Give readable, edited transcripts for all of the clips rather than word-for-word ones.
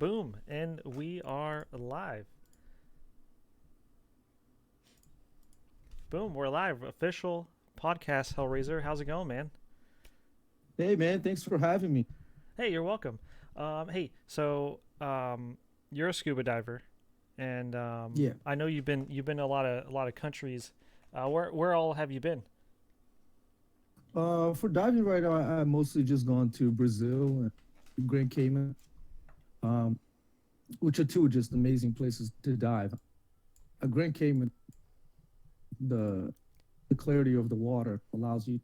Boom, and we are live. Boom, we're live. Official podcast, HellRazor. How's it going, man? Hey man, thanks for having me. Hey, you're welcome. You're a scuba diver, and Yeah. I know you've been to a lot of countries. Where all have you been? For diving right now, I mostly just gone to Brazil and Grand Cayman, um, which are two just amazing places to dive. Grand Cayman, the the clarity of the water allows you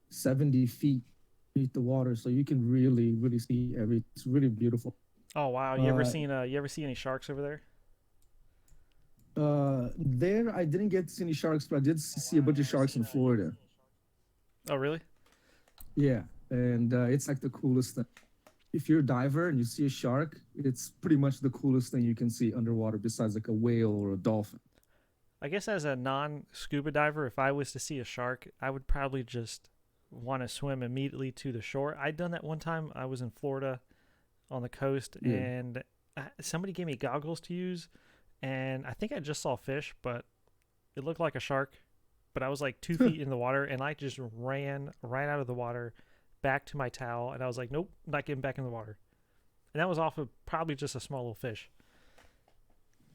70 feet beneath the water, so you can really see every. It's really beautiful. Oh wow, Uh, you ever see any sharks over there? there I didn't get to see any sharks, but I did see a bunch of sharks in Florida. Oh really? Yeah, and it's like the coolest thing. If you're a diver and you see a shark, it's pretty much the coolest thing you can see underwater besides like a whale or a dolphin. I guess as a non-scuba diver, if I was to see a shark, I would probably just want to swim immediately to the shore. I'd done that one time. I was in Florida on the coast, Yeah. and somebody gave me goggles to use, and I think I just saw fish, but it looked like a shark. But I was like 2 feet in the water, and I just ran right out of the water back to my towel, and I was like, nope, not getting back in the water. And that was off of probably just a small little fish.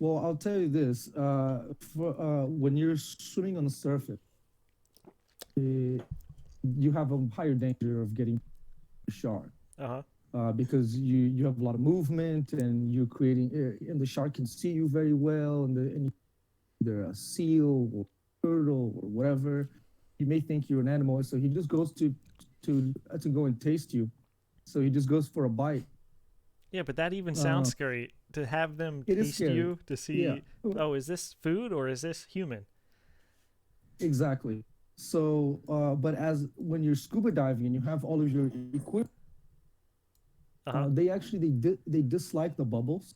Well, I'll tell you this: when you're swimming on the surface, uh, you have a higher danger of getting a shark Uh huh. because you have a lot of movement and you're creating, and the shark can see you very well, and either a seal or turtle or whatever. He may think you're an animal, so he just goes to go and taste you. So he just goes for a bite. Yeah, but that even sounds Uh, scary to have them it is taste scary. you to Yeah, see, oh, is this food or is this human? exactly. So, but as when you're scuba diving and you have all of your equipment, Uh huh. they dislike the bubbles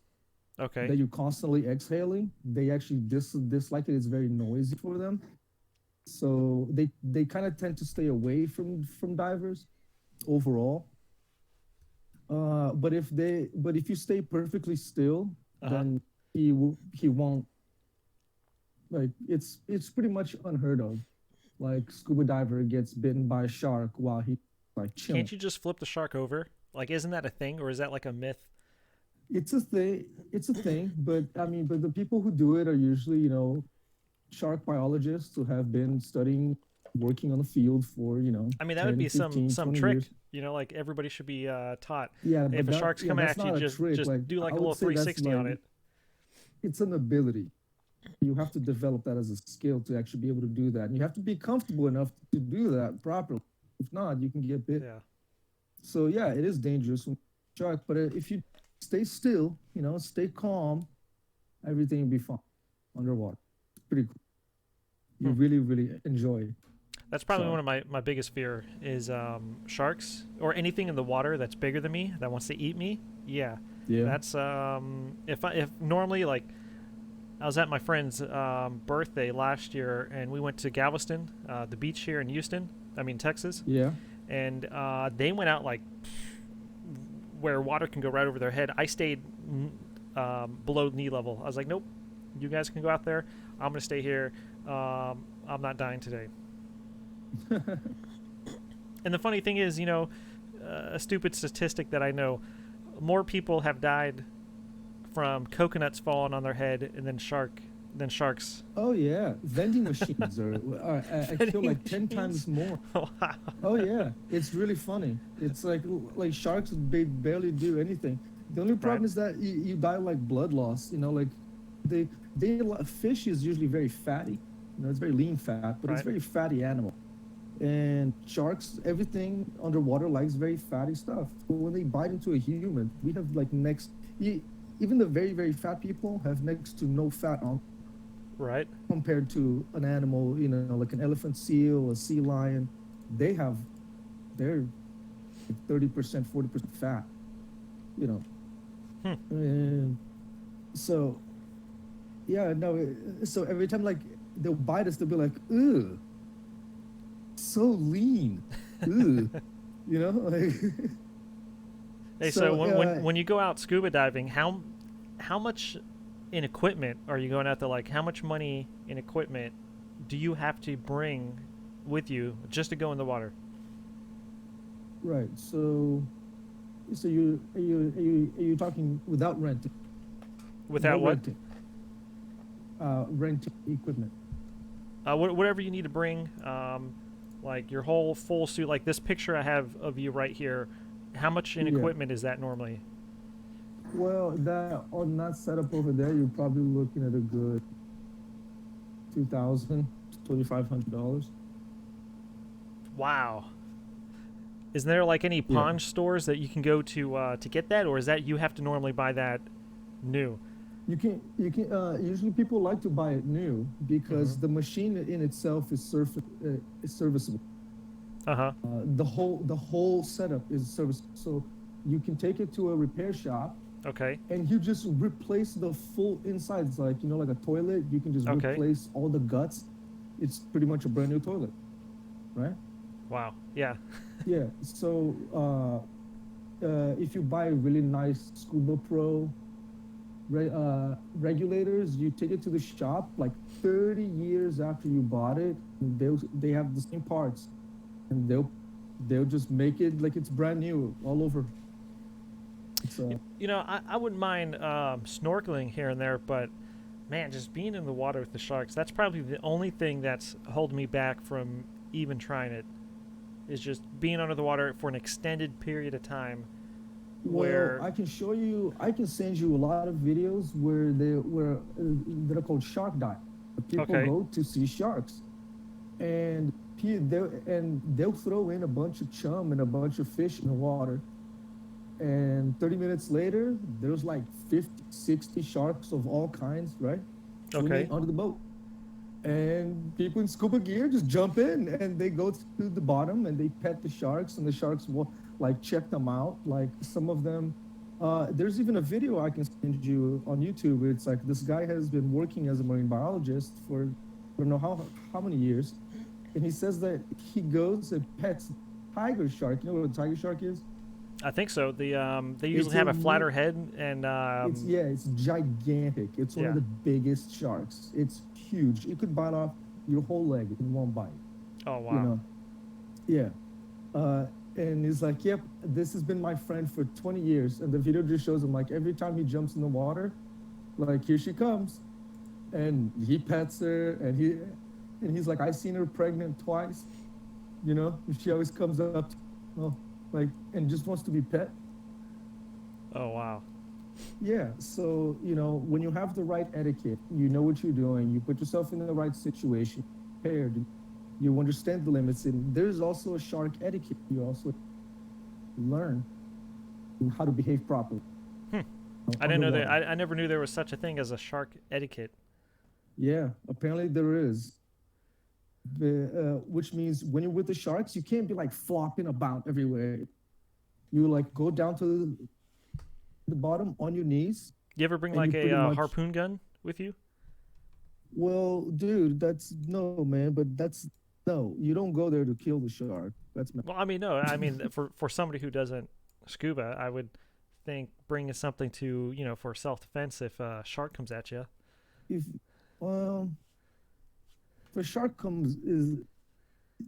Okay. that you're constantly exhaling. They actually dislike it. It's very noisy for them. So they kind of tend to stay away from divers overall. But if you stay perfectly still, Uh huh. then he won't, like, it's pretty much unheard of. Like scuba diver gets bitten by a shark while he like chilling. Can't you just flip the shark over? Like, isn't that a thing, or is that like a myth? It's a thing. It's a thing. But I mean, but the people who do it are usually, shark biologists who have been studying, working on the field for, I mean, that would 10, be some 15, some 20 trick. years. Like everybody should be taught. Yeah, Hey, if but a shark's coming that's at you, not a just trick. just Like do I like a would little say that's 360 like on it. it's an ability. You have to develop that as a skill to actually be able to do that. And you have to be comfortable enough to do that properly. If not, you can get bit. Yeah. So yeah, it is dangerous when shark, but if you stay still, stay calm, everything will be fine underwater. It's pretty cool. You Hmm. really enjoy That's probably one shark. of my biggest fear is sharks or anything in the water that's bigger than me that wants to eat me. Yeah, Yeah. that's if normally like I was at my friend's birthday last year and we went to Galveston, the beach here in Houston. I mean Texas, Yeah. and they went out like where water can go right over their head. I stayed below knee level. I was like, nope, you guys can go out there. I'm gonna stay here. I'm not dying today. And the funny thing is, a stupid statistic that I know: more people have died from coconuts falling on their head and than sharks. Oh yeah, vending machines are I kill Vending like 10 machines. times more. Wow. Oh yeah, it's really funny. It's like sharks barely do anything. The only Right. problem is that you die like blood loss. Like they fish is usually very fatty. It's very lean fat, but it's Right. very fatty animal. And sharks, everything underwater likes very fatty stuff. So when they bite into a human, we have like even the very fat people have next to no fat on Right. compared to an animal, like an elephant seal, a sea lion. They have they're like 30%, 40% fat, you know. Hmm. And so yeah, no, so every time like they'll bite us, they'll be like, ugh, so lean. Ugh. Like Hey, so So when you go out scuba diving, how much in equipment are you going out there? Like, how much money in equipment do you have to bring with you just to go in the water? right. So you talking without renting? No Without what? renting. Renting equipment. Whatever you need to bring, like your whole full suit. Like this picture I have of you right here. How much in Yeah. equipment is that normally? Well, that on that setup over there, you're probably looking at a good 2,000, $2,500. Wow. Isn't there like any Yeah. pawn stores that you can go to get that, or is that you have to normally buy that new? You can usually people like to buy it new Mm-hmm. because the machine in itself is serviceable. Uh huh. The whole setup is serviceable. So you can take it to a repair shop Okay. and you just replace the full insides, like like a toilet. You can just Okay. replace all the guts. It's pretty much a brand new toilet, right? Wow. Yeah. Yeah. So if you buy a really nice Scuba Pro regulators, you take it to the shop like 30 years after you bought it, and they have the same parts, and they'll just make it like it's brand new all over. It's You know, I wouldn't mind snorkeling here and there, but man, just being in the water with the sharks, that's probably the only thing that's holding me back from even trying it, is just being under the water for an extended period of time Well, where, I can show you. I can send you a lot of videos they're called shark dive. People okay, go to see sharks, and they'll throw in a bunch of chum and a bunch of fish in the water, and 30 minutes later there's like 50, 60 sharks of all kinds, right, swimming okay, under the boat. And people in scuba gear just jump in and they go to the bottom and they pet the sharks, and the sharks will like check them out. Like some of them, there's even a video I can send you on YouTube. It's like this guy has been working as a marine biologist for I don't know how many years, and he says that he goes and pets tiger shark. You know what a tiger shark is? I think so. They It's usually a have a flatter head, and it's yeah, it's gigantic. It's one of yeah. the biggest sharks. It's huge. It could bite off your whole leg in one bite. Oh You wow. know, yeah. Uh, and he's like, "Yep, this has been my friend for 20 years." And the video just shows him like every time he jumps in the water, like here she comes, and he pets her, and he's like, "I've seen her pregnant twice." And she always comes up, oh, like, and just wants to be pet. Oh wow. Yeah. So, when you have the right etiquette, you know what you're doing, you put yourself in the right situation, prepared, you understand the limits. And there's also a shark etiquette. You also learn how to behave properly Hmm. I didn't know that. underwater. I never knew there was such a thing as a shark etiquette. Yeah. Apparently there is. Which means when you're with the sharks, you can't be like flopping about everywhere. You like go down to the bottom on your knees, You ever bring and you like a pretty much harpoon gun with you? Well, dude, that's no, man, but that's no, you don't go there to kill the shark. That's not. Well, I mean, no. I mean, for somebody who doesn't scuba, I would think bringing something to for self defense if a shark comes at you. If well, if a shark comes, is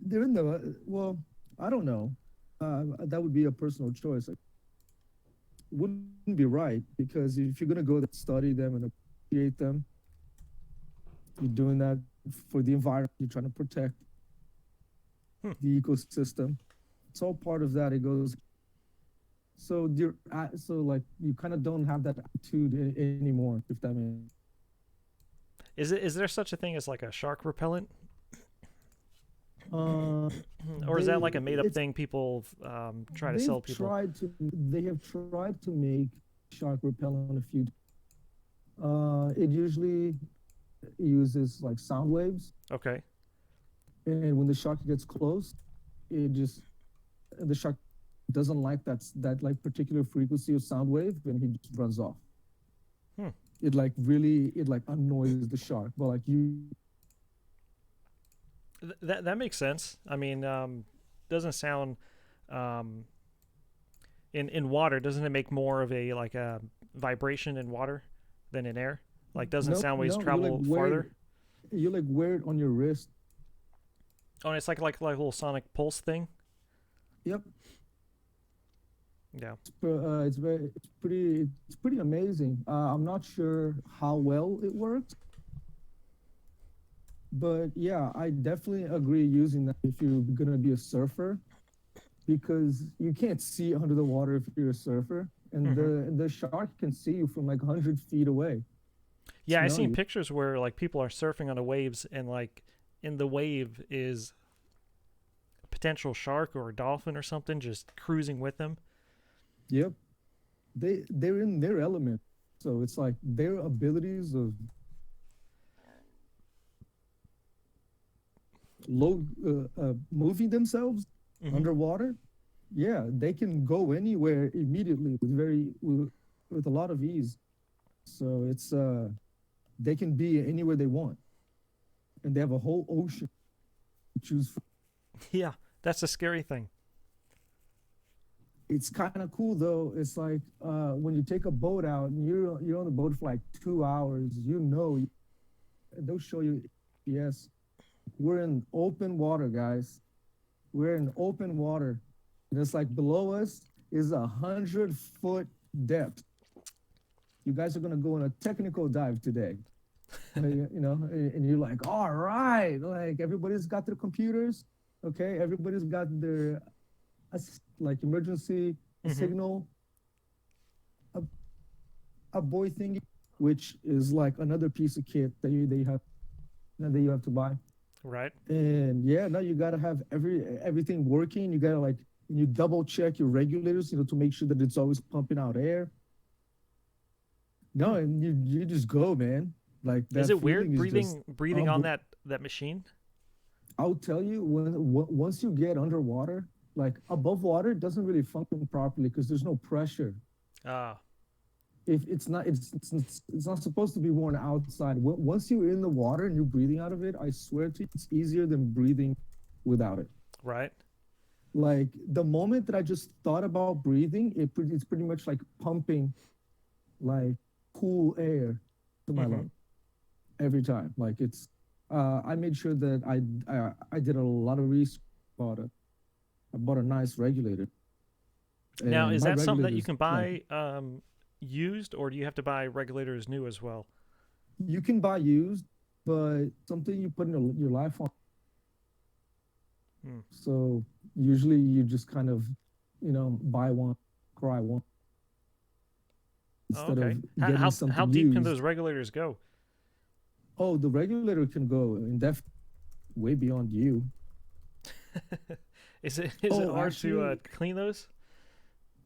they're in the well, I don't know. That would be a personal choice. Like, wouldn't be right because if you're gonna go there, study them and appreciate them, you're doing that for the environment. You're trying to protect Hmm. the ecosystem. It's all part of that. It goes so like you kind of don't have that attitude anymore, if that means. Is there such a thing as like a shark repellent, Uh, or is that like they a made up it's thing people try to sell they've people? tried to they have tried to make shark repellent a few. It usually uses like sound waves, Okay. and when the shark gets close, it just the shark doesn't like that like particular frequency of sound wave, and he just runs off. Hmm. It like annoys the shark, but like you. That makes sense. I mean, doesn't sound um, In water, doesn't it make more of a like a vibration in water than in air? Like, doesn't No, sound waves no, you like travel wear farther? it, you like wear it on your wrist. Oh, and it's like a little sonic pulse thing. Yep. Yeah. It's pretty amazing. I'm not sure how well it works, but yeah, I definitely agree using that if you're gonna be a surfer, because you can't see under the water if you're a surfer, and Hmm. the shark can see you from like 100 feet away, Yeah, I've smell seen you. pictures where like people are surfing on the waves and like in the wave is a potential shark or a dolphin or something just cruising with them. Yep, they're in their element, so it's like their abilities of moving themselves Hmm. underwater. Yeah, they can go anywhere immediately with a lot of ease. So it's they can be anywhere they want, and they have a whole ocean to choose from. Yeah, that's a scary thing. It's kind of cool though. It's like when you take a boat out and you're on the boat for like 2 hours. They'll show you. Yes, we're in open water, guys. We're in open water, and it's like below us is 100 foot depth. You guys are gonna go on a technical dive today. And you're like, all right, like everybody's got their computers, okay, everybody's got their like emergency Hmm. signal, a, a boy thingy, which is like another piece of kit that you have to buy. Right. And yeah, now you gotta have everything working. You gotta like you double check your regulators, to make sure that it's always pumping out air. No, Hmm. and you just go, man. Like Is that it weird feeling is just breathing on unbelievable. that machine? I'll tell you once you get underwater, like above water, it doesn't really function properly because there's no pressure. Ah, If it's not, it's not supposed to be worn outside. Once you're in the water and you're breathing out of it, I swear to you, it's easier than breathing without it. right. Like the moment that I just thought about breathing, it's pretty much like pumping like cool air to my Hmm. lungs every time. Like it's, I made sure that I did a lot of research about it. I bought a nice regulator, Now, and is my that something that you regulators can like buy used, or do you have to buy regulators new as well? you can buy used, but something you put in your life on. Hmm. So usually you just kind of, buy one, cry one Oh, instead of okay. getting How something deep can used. those regulators go? Oh, the regulator can go indefinitely way beyond you. Is it Oh, hard to actually, clean those?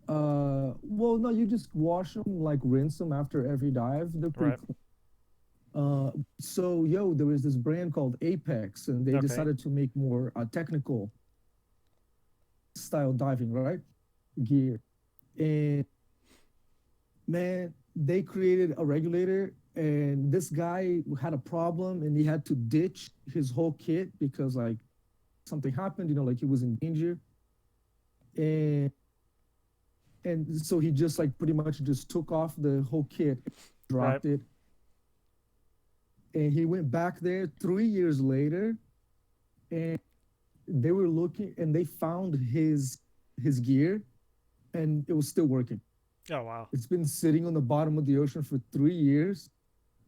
well, no, you just wash them, like rinse them after every dive. They're pretty Right. clean. So yo, there was this brand called Apex, and they Okay. decided to make more technical style diving, right? Gear. And man, they created a regulator, and this guy had a problem, and he had to ditch his whole kit because like something happened, like he was in danger, and so he just like pretty much just took off the whole kit, Right. dropped it, and he went back there 3 years later, and they were looking, and they found his gear, and it was still working. Oh, wow. It's been sitting on the bottom of the ocean for 3 years.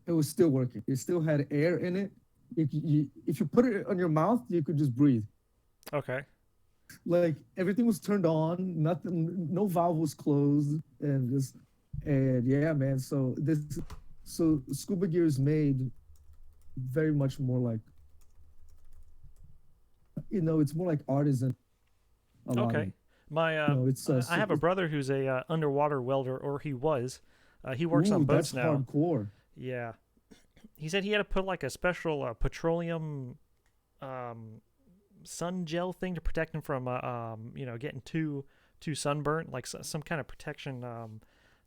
It was still working. It still had air in it. If you put it on your mouth, you could just breathe. Okay. Like everything was turned on, nothing, no valve was closed, and yeah, man. So scuba gear is made very much more like, it's more like artisan. A lot of Okay. it. My It's I have a brother who's a underwater welder, or he was. He works on ooh, boats that's now. hardcore. Yeah. He said he had to put like a special petroleum um, sun gel thing to protect him from getting too sunburnt, like some kind of protection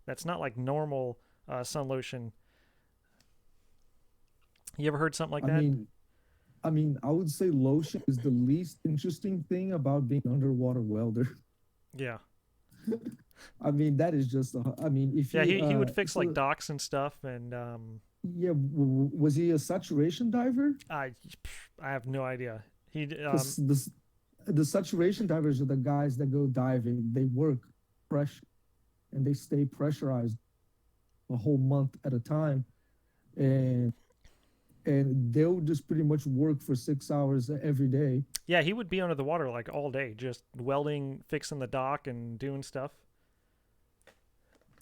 that's not like normal sun lotion. You ever heard something like I that? mean, I would say lotion is the least interesting thing about being underwater welder. Yeah. I mean, that is just. I mean, if Yeah, you he would fix like so docks and stuff, and yeah, was he a saturation diver? I have no idea. He Because the saturation divers are the guys that go diving. They work pressure and they stay pressurized a whole month at a time, and they'll just pretty much work for 6 hours every day. yeah, he would be under the water like all day, just welding, fixing the dock, and doing stuff.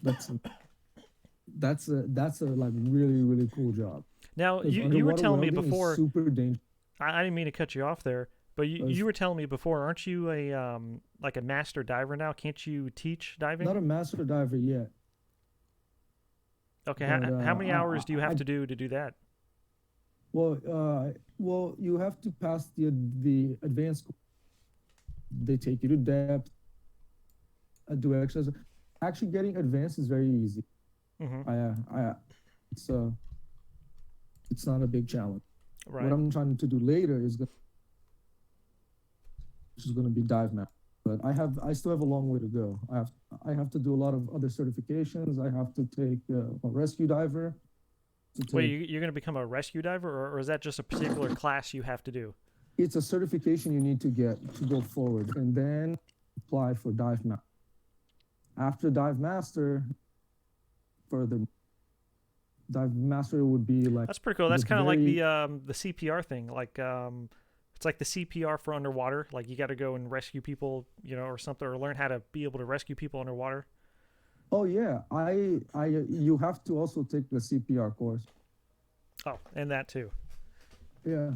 That's a, that's a like really cool job Now because you were underwater telling me welding is before. super dangerous. I didn't mean to cut you off there, but you were telling me before, aren't you a like a master diver now? Can't you teach diving? Not a master diver yet, Okay, but how many hours do you have to do that? well, you have to pass the advanced. They take you to depth, do exercise. Actually, getting advanced is very easy. Mm-hmm. It's it's not a big challenge. What Right. I'm trying to do later is going to be dive master. But I still have a long way to go. I have to do a lot of other certifications. I have to take a rescue diver to Wait, take. you're going to become a rescue diver, or is that just a particular class you have to do? It's a certification you need to get to go forward, and then apply for dive master. After dive master, further dive master would be like That's pretty cool. That's the kind of like very. the CPR thing. Like it's like the CPR for underwater. Like you got to go and rescue people, or something, or learn how to be able to rescue people underwater. Oh yeah, you have to also take the CPR course. Oh, and that too. Yeah,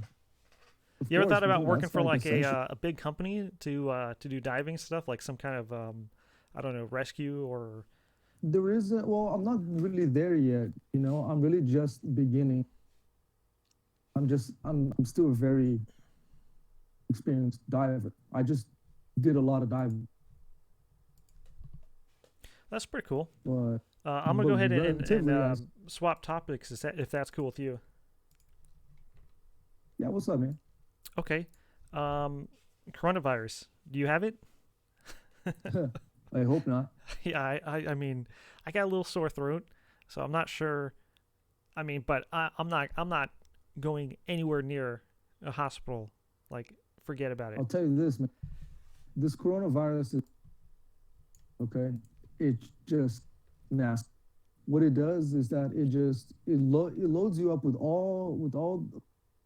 of You ever course, thought about because working that's for like like essential. a big company to do diving stuff, like some kind of I don't know, rescue or There is well, I'm not really there yet. I'm really just beginning. I'm still a very experienced diver. I just did a lot of diving, that's pretty cool. but I'm gonna go ahead and relatively, swap topics if that's cool with you. yeah. What's up, man? Okay. Um, Coronavirus. Do you have it? I hope not. Yeah, I mean, I got a little sore throat, so I'm not sure. I mean, but I'm not going anywhere near a hospital. Like, forget about it. I'll tell you this, man. This coronavirus is okay. It's just nasty. What it does is that it loads you up with all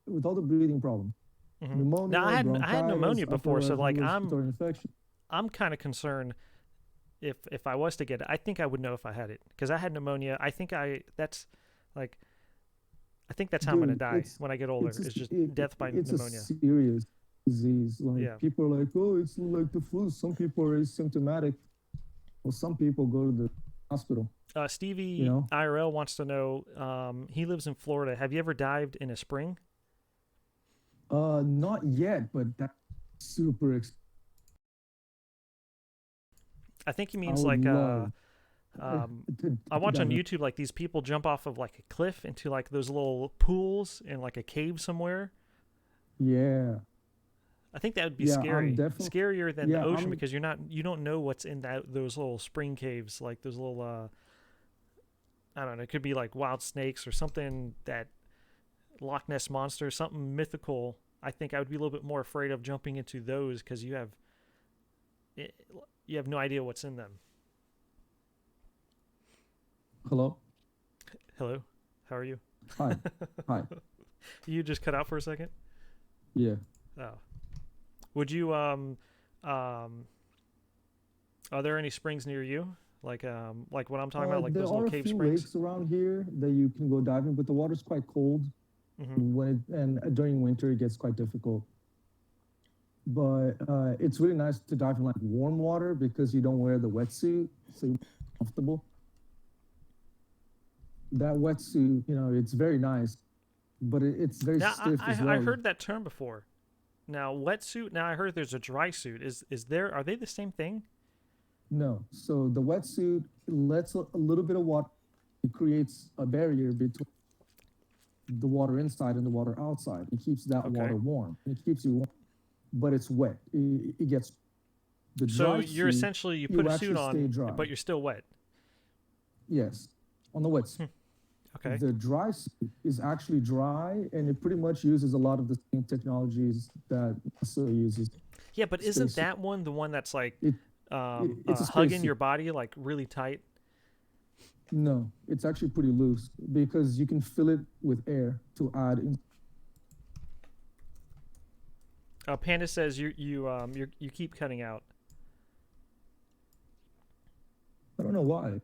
the breathing problems, Now pneumonia, I had bronchitis, pneumonia before, upper so like respiratory infection. I'm kind of concerned if I was to get it. I think I would know if I had it because I had pneumonia. I think like I think that's how I'm gonna Dude, die when I get older. it's a, Is just it, death by it's a pneumonia. serious disease. Like Yeah. people are like, oh, it's like the flu. Some people are asymptomatic. Well, some people go to the hospital. You Stevie know, IRL wants to know. He lives in Florida. Have you ever dived in a spring? not yet, but that's super. I think he I means would like love um, I to watch on dive in. YouTube like these people jump off of like a cliff into like those little pools in like a cave somewhere. Yeah, I think that would be yeah. I'm scary, definitely. scarier than the Yeah, ocean I'm. because you don't know what's in those little spring caves, like those little I don't know, it could be like wild snakes or something that Loch Ness monster, something mythical. I think I would be a little bit more afraid of jumping into those because eh, you have no idea what's in them. Hello. Hello, how are you? Hi. Hi. You just cut out for a second. Yeah. Oh, would you um are there any springs near you? Like what I'm talking about, like There those little are a cave few springs? lakes around here that you can go diving, but the water's quite cold Mm-hmm. and during winter it gets quite difficult. But it's really nice to dive in like warm water because you don't wear the wetsuit, so you're comfortable. That wetsuit, it's very nice, but it's very Now stiff as I well. heard that term before. Now wetsuit. Now I heard there's a dry suit. Is there? Are they the same thing? No, so the wetsuit lets a little bit of water. It creates a barrier between the water inside and the water outside. It keeps that Okay. water warm. It keeps you warm, but it's wet. It gets The So dry you're suit, essentially you put you a suit actually stay on, dry. but you're still wet. Yes, on the wet. Okay. The dry suit is actually dry, and it pretty much uses a lot of the same technologies that NASA uses. Yeah, but isn't Space. that one the one that's like It, it's a hugging spacesuit. your body like really tight? No, it's actually pretty loose because you can fill it with air to add in. Panda says you keep cutting out. I don't know why.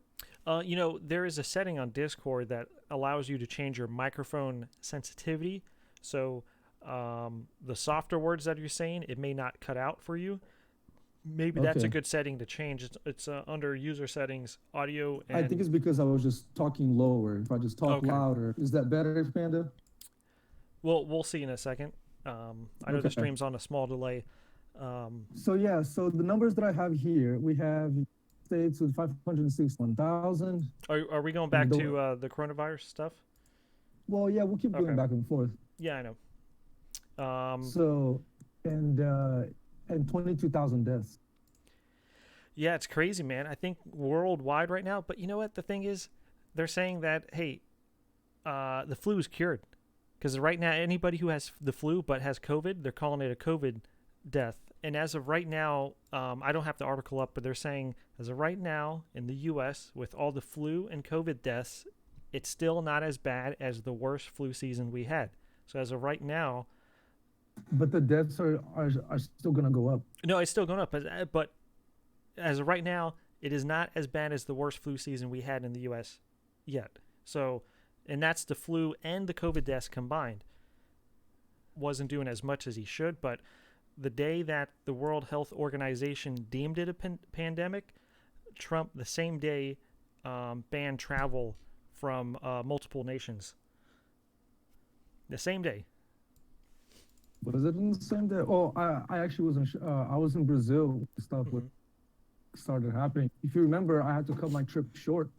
There is a setting on Discord that allows you to change your microphone sensitivity. So the softer words that you're saying, it may not cut out for you. Maybe that's a Okay. good setting to change. It's under user settings, audio, I think and it's because I was just talking lower. If I just talk okay. louder, is that better, Panda? We'll see in a second. I know the Okay. stream's on a small delay. Um, So yeah, so the numbers that I have here, we have states with 561,000. are we going And back to the coronavirus stuff? well, yeah, we'll keep going Okay. back and forth. Yeah, I know. So and uh and 22,000 deaths. Yeah, it's crazy, man. I think worldwide right now. But you know what? The thing is, they're saying that hey, the flu is cured because right now anybody who has the flu but has COVID, they're calling it a COVID death. And as of right now, I don't have the article up, but they're saying as of right now in the U.S. with all the flu and COVID deaths, it's still not as bad as the worst flu season we had. So as of right now, But the deaths are still gonna go up. no, it's still going up, but as of right now, it is not as bad as the worst flu season we had in the U.S. yet. So, and that's the flu and the COVID deaths combined. Wasn't doing as much as he should, but the day that the World Health Organization deemed it a pandemic, Trump the same day banned travel from multiple nations. The same day. Was it in the same day? Oh, I actually was I was in Brazil when stuff Mm-hmm. started happening. If you remember, I had to cut my trip short.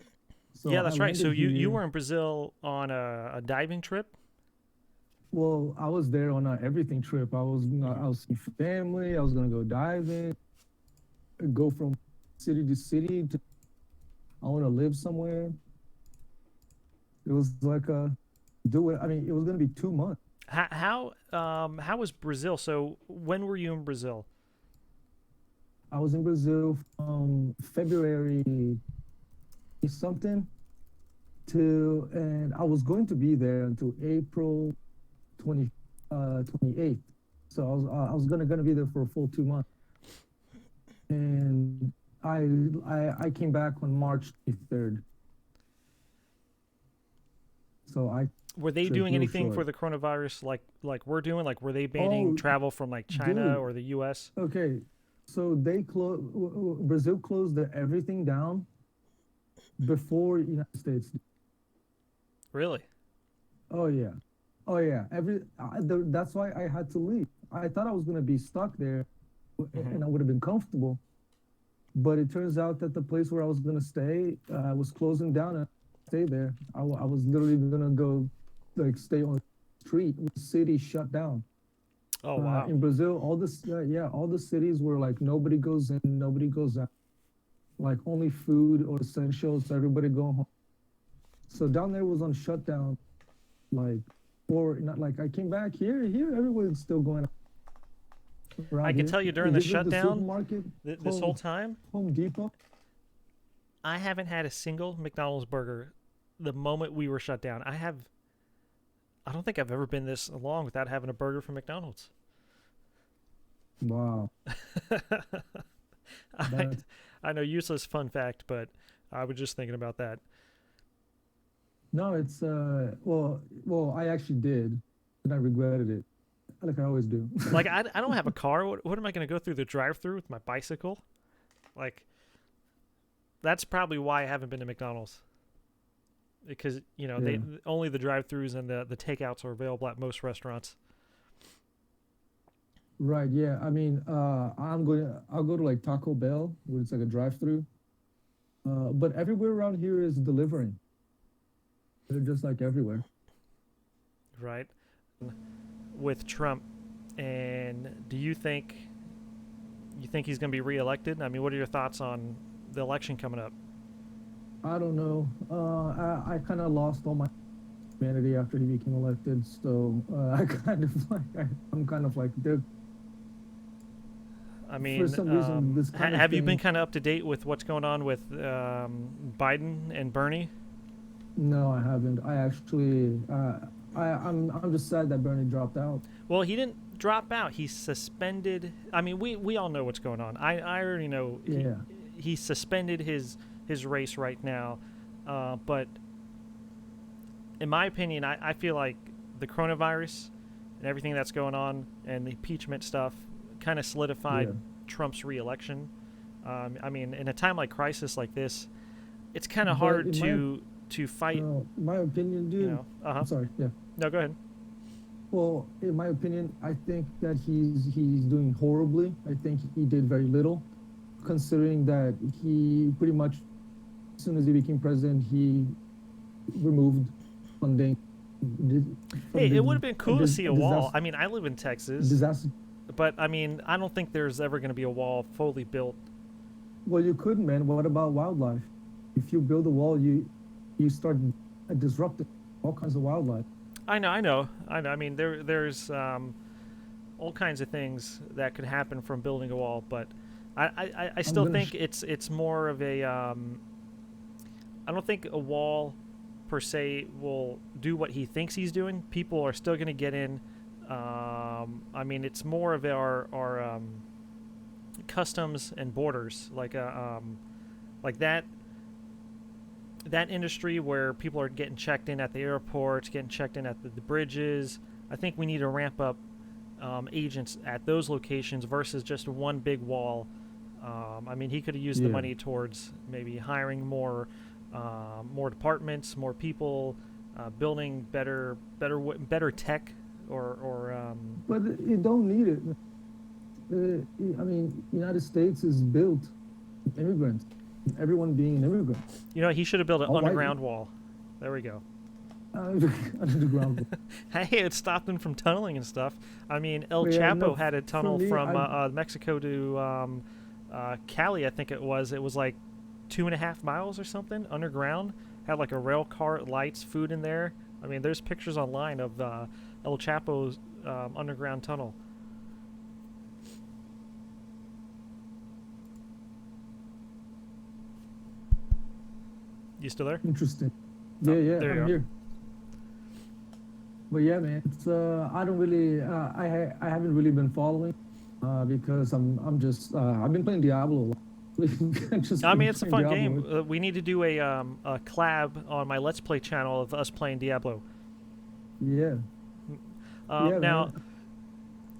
So Yeah, I that's right. So landed you here. were in Brazil on a diving trip. Well, I was there on an everything trip. Mm-hmm. I was seeing family. I was gonna go diving, go from city to city. I want to live somewhere. It was like a do it. I mean, it was gonna be 2 months. How was Brazil? So when were you in Brazil? I was in Brazil from February something and I was going to be there until April 20, 28th. So I was gonna be there for a full 2 months, and I came back on March 23rd. So I Were they trip doing real anything short. for the coronavirus like we're doing? Like were they banning Oh, travel from like China dude. or the U.S.? Okay. So they closed. Brazil closed everything down before United States. Really? Oh yeah. Oh yeah. That's why I had to leave. I thought I was gonna be stuck there, Mm-hmm. and I would have been comfortable. But it turns out that the place where I was gonna stay was closing down, and I stayed there. I was literally gonna go, like, stay on the street. The city shut down. Oh wow. In Brazil, all the cities were like nobody goes in, nobody goes out. Like only food or essentials. Everybody go home. So down there was on shutdown. Like, or not like I came back here. Here, everyone's still going I around can here. tell you during the You visit the shutdown, supermarket, this whole time, Home Depot. I haven't had a single McDonald's burger. The moment we were shut down, I don't think I've ever been this long without having a burger from McDonald's. Wow, I that's I know useless fun fact, but I was just thinking about that. no, it's well, I actually did, and I regretted it, like I always do. Like I don't have a car. What am I going to go through the drive-through with my bicycle? Like that's probably why I haven't been to McDonald's because Yeah, they only the drive-throughs and the takeouts are available at most restaurants. right. Yeah, I mean, I'll go to like Taco Bell, where it's like a drive-through. But everywhere around here is delivering. They're just like everywhere. Right. With Trump, and do you think think he's going to be reelected? I mean, what are your thoughts on the election coming up? I don't know. I kind of lost all my humanity after he became elected. So I kind of like I'm kind of like there I for mean, some reason this kind of have you been thing. kind of up to date with what's going on with Biden and Bernie? No, I haven't. I actually I'm just sad that Bernie dropped out. Well, he didn't drop out. He suspended. I mean, we all know what's going on. I already know Yeah, he suspended his race right now. But in my opinion, I feel like the coronavirus and everything that's going on and the impeachment stuff kind of solidified yeah. Trump's reelection. I mean, in a time like crisis like this, it's kind of But hard to fight. in my opinion, dude. Uh huh. I'm sorry. Yeah. No, go ahead. Well, in my opinion, I think that he's doing horribly. I think he did very little, considering that he pretty much, as soon as he became president, he removed funding from Hey, it would the have been cool to see a wall. disaster. I mean, I live in Texas, Disaster. but I mean, I don't think there's ever going to be a wall fully built. Well, you could, man. What about wildlife? If you build a wall, you start disrupting all kinds of wildlife. I know. I mean, there's all kinds of things that could happen from building a wall, but I I'm still gonna. think it's more of a. I don't think a wall per se will do what he thinks he's doing. People are still going to get in. I mean, it's more of our customs and borders, like that industry where people are getting checked in at the airports, getting checked in at the bridges. I think we need to ramp up agents at those locations versus just one big wall. I mean, he could have used the Yeah. money towards maybe hiring more departments, more people, building better tech, or But you don't need it. I mean, United States is built with immigrants. Everyone being an immigrant. he should have built an All white underground wall. There we go. underground. Hey, it stopped them from tunneling and stuff. I mean, El But yeah, Chapo no, had a for tunnel me, from Mexico to Cali, I think it was. It was like 2.5 miles or something underground. Had like a rail car, lights, food in there. I mean, there's pictures online of El Chapo's underground tunnel. You still there? interesting. Oh, Yeah, there you I'm go. here. But yeah, man, it's I don't really I haven't really been following because I'm just I've been playing Diablo a lot. I've just I been mean, it's a playing fun Diablo. game. We need to do a collab on my Let's Play channel of us playing Diablo. Yeah, yeah, Now, man.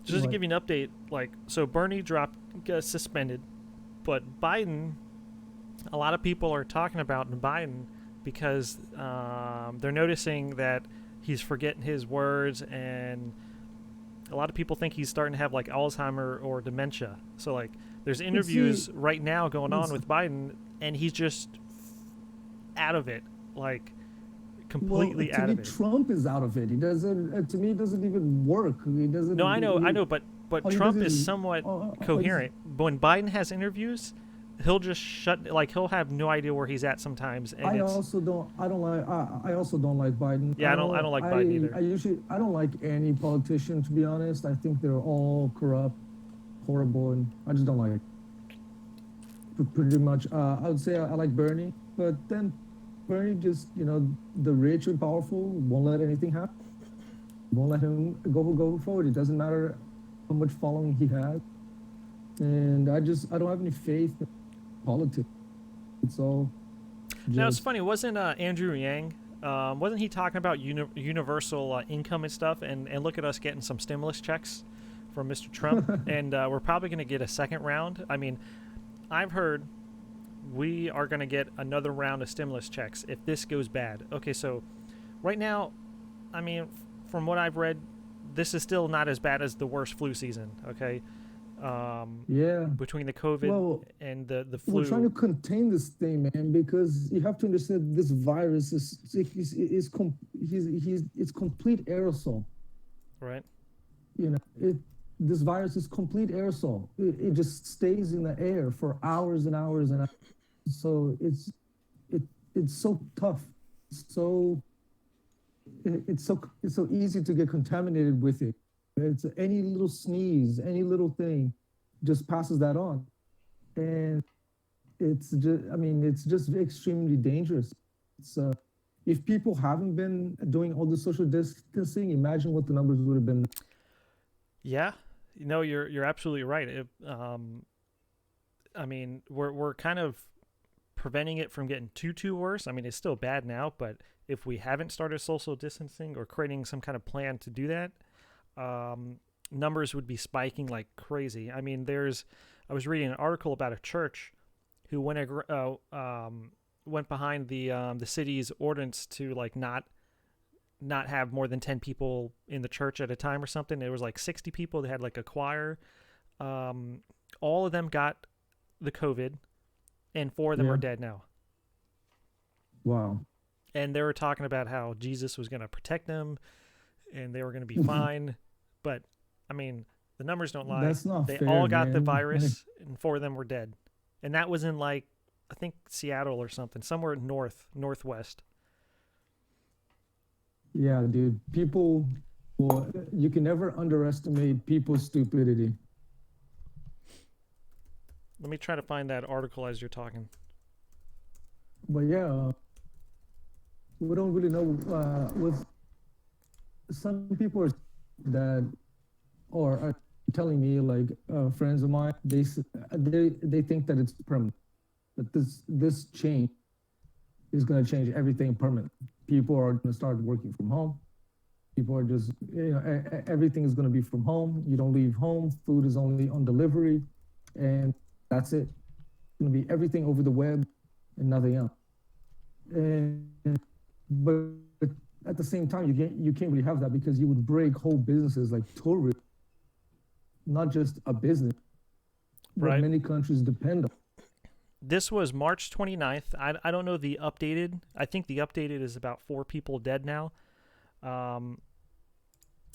just to What? give you an update, like, so Bernie got suspended, but Biden, a lot of people are talking about Biden because they're noticing that he's forgetting his words, and a lot of people think he's starting to have like Alzheimer or dementia. So like, there's But see, interviews right now going on it's with Biden, and he's just out of it, like well completely to out me of it. Trump is out of it. He doesn't. To me, it doesn't even work. He No, doesn't. I He, know, but all he does Trump is is somewhat all he's, coherent. But when Biden has interviews, he'll just shut, like, he'll have no idea where he's at sometimes, and it's I don't like I also don't like Biden. yeah, I don't like Biden either. I don't like any politician, to be honest. I think they're all corrupt, horrible, and I just don't like it. Pretty much. I would say I like Bernie, but then Bernie just, the rich and powerful won't let anything happen. Won't let him go forward. It doesn't matter how much following he has, and I don't have any faith in politics. It's all Now it's just funny, wasn't Andrew Yang? Wasn't he talking about universal income and stuff? And look at us getting some stimulus checks from Mr. Trump, and we're probably going to get a second round. I mean, I've heard we are going to get another round of stimulus checks if this goes bad. Okay, so right now, I mean, from what I've read, this is still not as bad as the worst flu season. Okay, yeah. between the COVID Well, and the we're trying to flu, contain this thing, man, because you have to understand this virus is it's complete aerosol. right? You know, it this virus is complete aerosol. It just stays in the air for hours and hours and hours. So it it's so tough. So it's so easy to get contaminated with it. It's any little sneeze, any little thing, just passes that on, and it's just I mean it's just extremely dangerous. It's if people haven't been doing all the social distancing, imagine what the numbers would have been. Yeah, no, you're absolutely right. I mean, we're kind of preventing it from getting too worse. I mean, it's still bad now, but if we haven't started social distancing or creating some kind of plan to do that, numbers would be spiking like crazy. I mean, I was reading an article about a church who went behind the city's ordinance to like not have more than 10 people in the church at a time or something. There was like 60 people. They had like a choir. All of them got the COVID, and 4 of them Yeah. are dead now. Wow. And they were talking about how Jesus was going to protect them and they were going to be fine. But I mean, the numbers don't lie. That's not They fair, all got the man. virus, and 4 of them were dead. And that was in like, I think Seattle or something, somewhere northwest. Yeah, dude. People, well, you can never underestimate people's stupidity. Let me try to find that article as you're talking. But yeah, we don't really know. With some people that or are telling me, like friends of mine, they think that it's permanent. That this change is going to change everything permanent. People are going to start working from home. People are just, everything is going to be from home. You don't leave home. Food is only on delivery, and that's it. It's going to be everything over the web and nothing else. And but at the same time, you can't really have that because you would break whole businesses like tourism, not just a business, but Right. many countries depend on. This was March 29th. I don't know the updated. I think the updated is about 4 people dead now.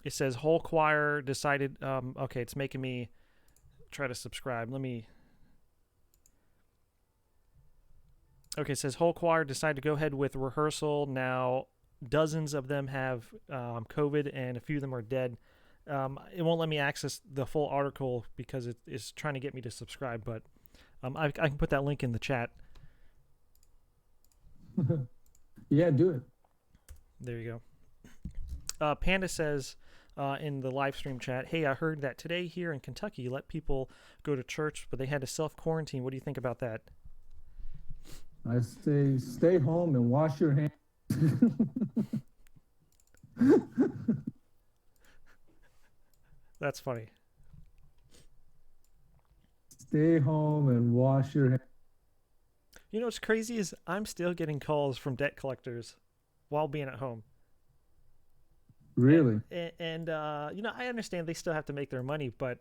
It says whole choir decided. Okay, it's making me try to subscribe. Let me. Okay, it says whole choir decided to go ahead with rehearsal. Now, dozens of them have COVID, and a few of them are dead. It won't let me access the full article because it's trying to get me to subscribe, but I can put that link in the chat. Yeah, do it. There you go. Panda says in the live stream chat, hey, I heard that today here in Kentucky you let people go to church, but they had to self-quarantine. What do you think about that? I say stay home and wash your hands. That's funny. Stay home and wash your hands. You know what's crazy is I'm still getting calls from debt collectors while being at home. Really? And I understand they still have to make their money, but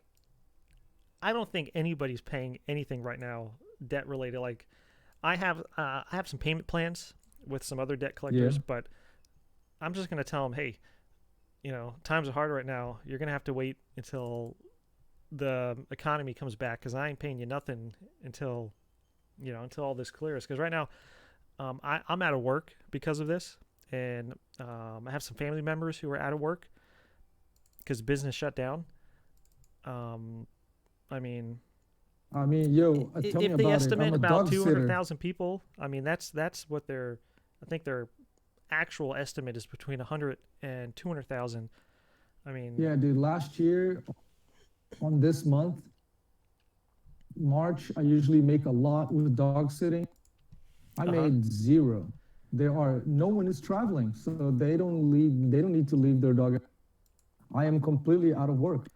I don't think anybody's paying anything right now debt related. Like I have some payment plans with some other debt collectors, Yeah. but I'm just gonna tell them, hey, times are hard right now. You're gonna have to wait until the economy comes back because I ain't paying you nothing until all this clears. Because right now, I'm out of work because of this, and I have some family members who are out of work because business shut down. I mean, Yo, tell me if they about it. I'm estimate a about dog two hundred sitter. thousand people, I mean that's what their I think their actual estimate is between 100 and 200,000. I mean, Yeah, dude. Last year, on this month, March, I usually make a lot with dog sitting. I uh-huh. made zero. No one is traveling, so they don't leave. They don't need to leave their dog. I am completely out of work.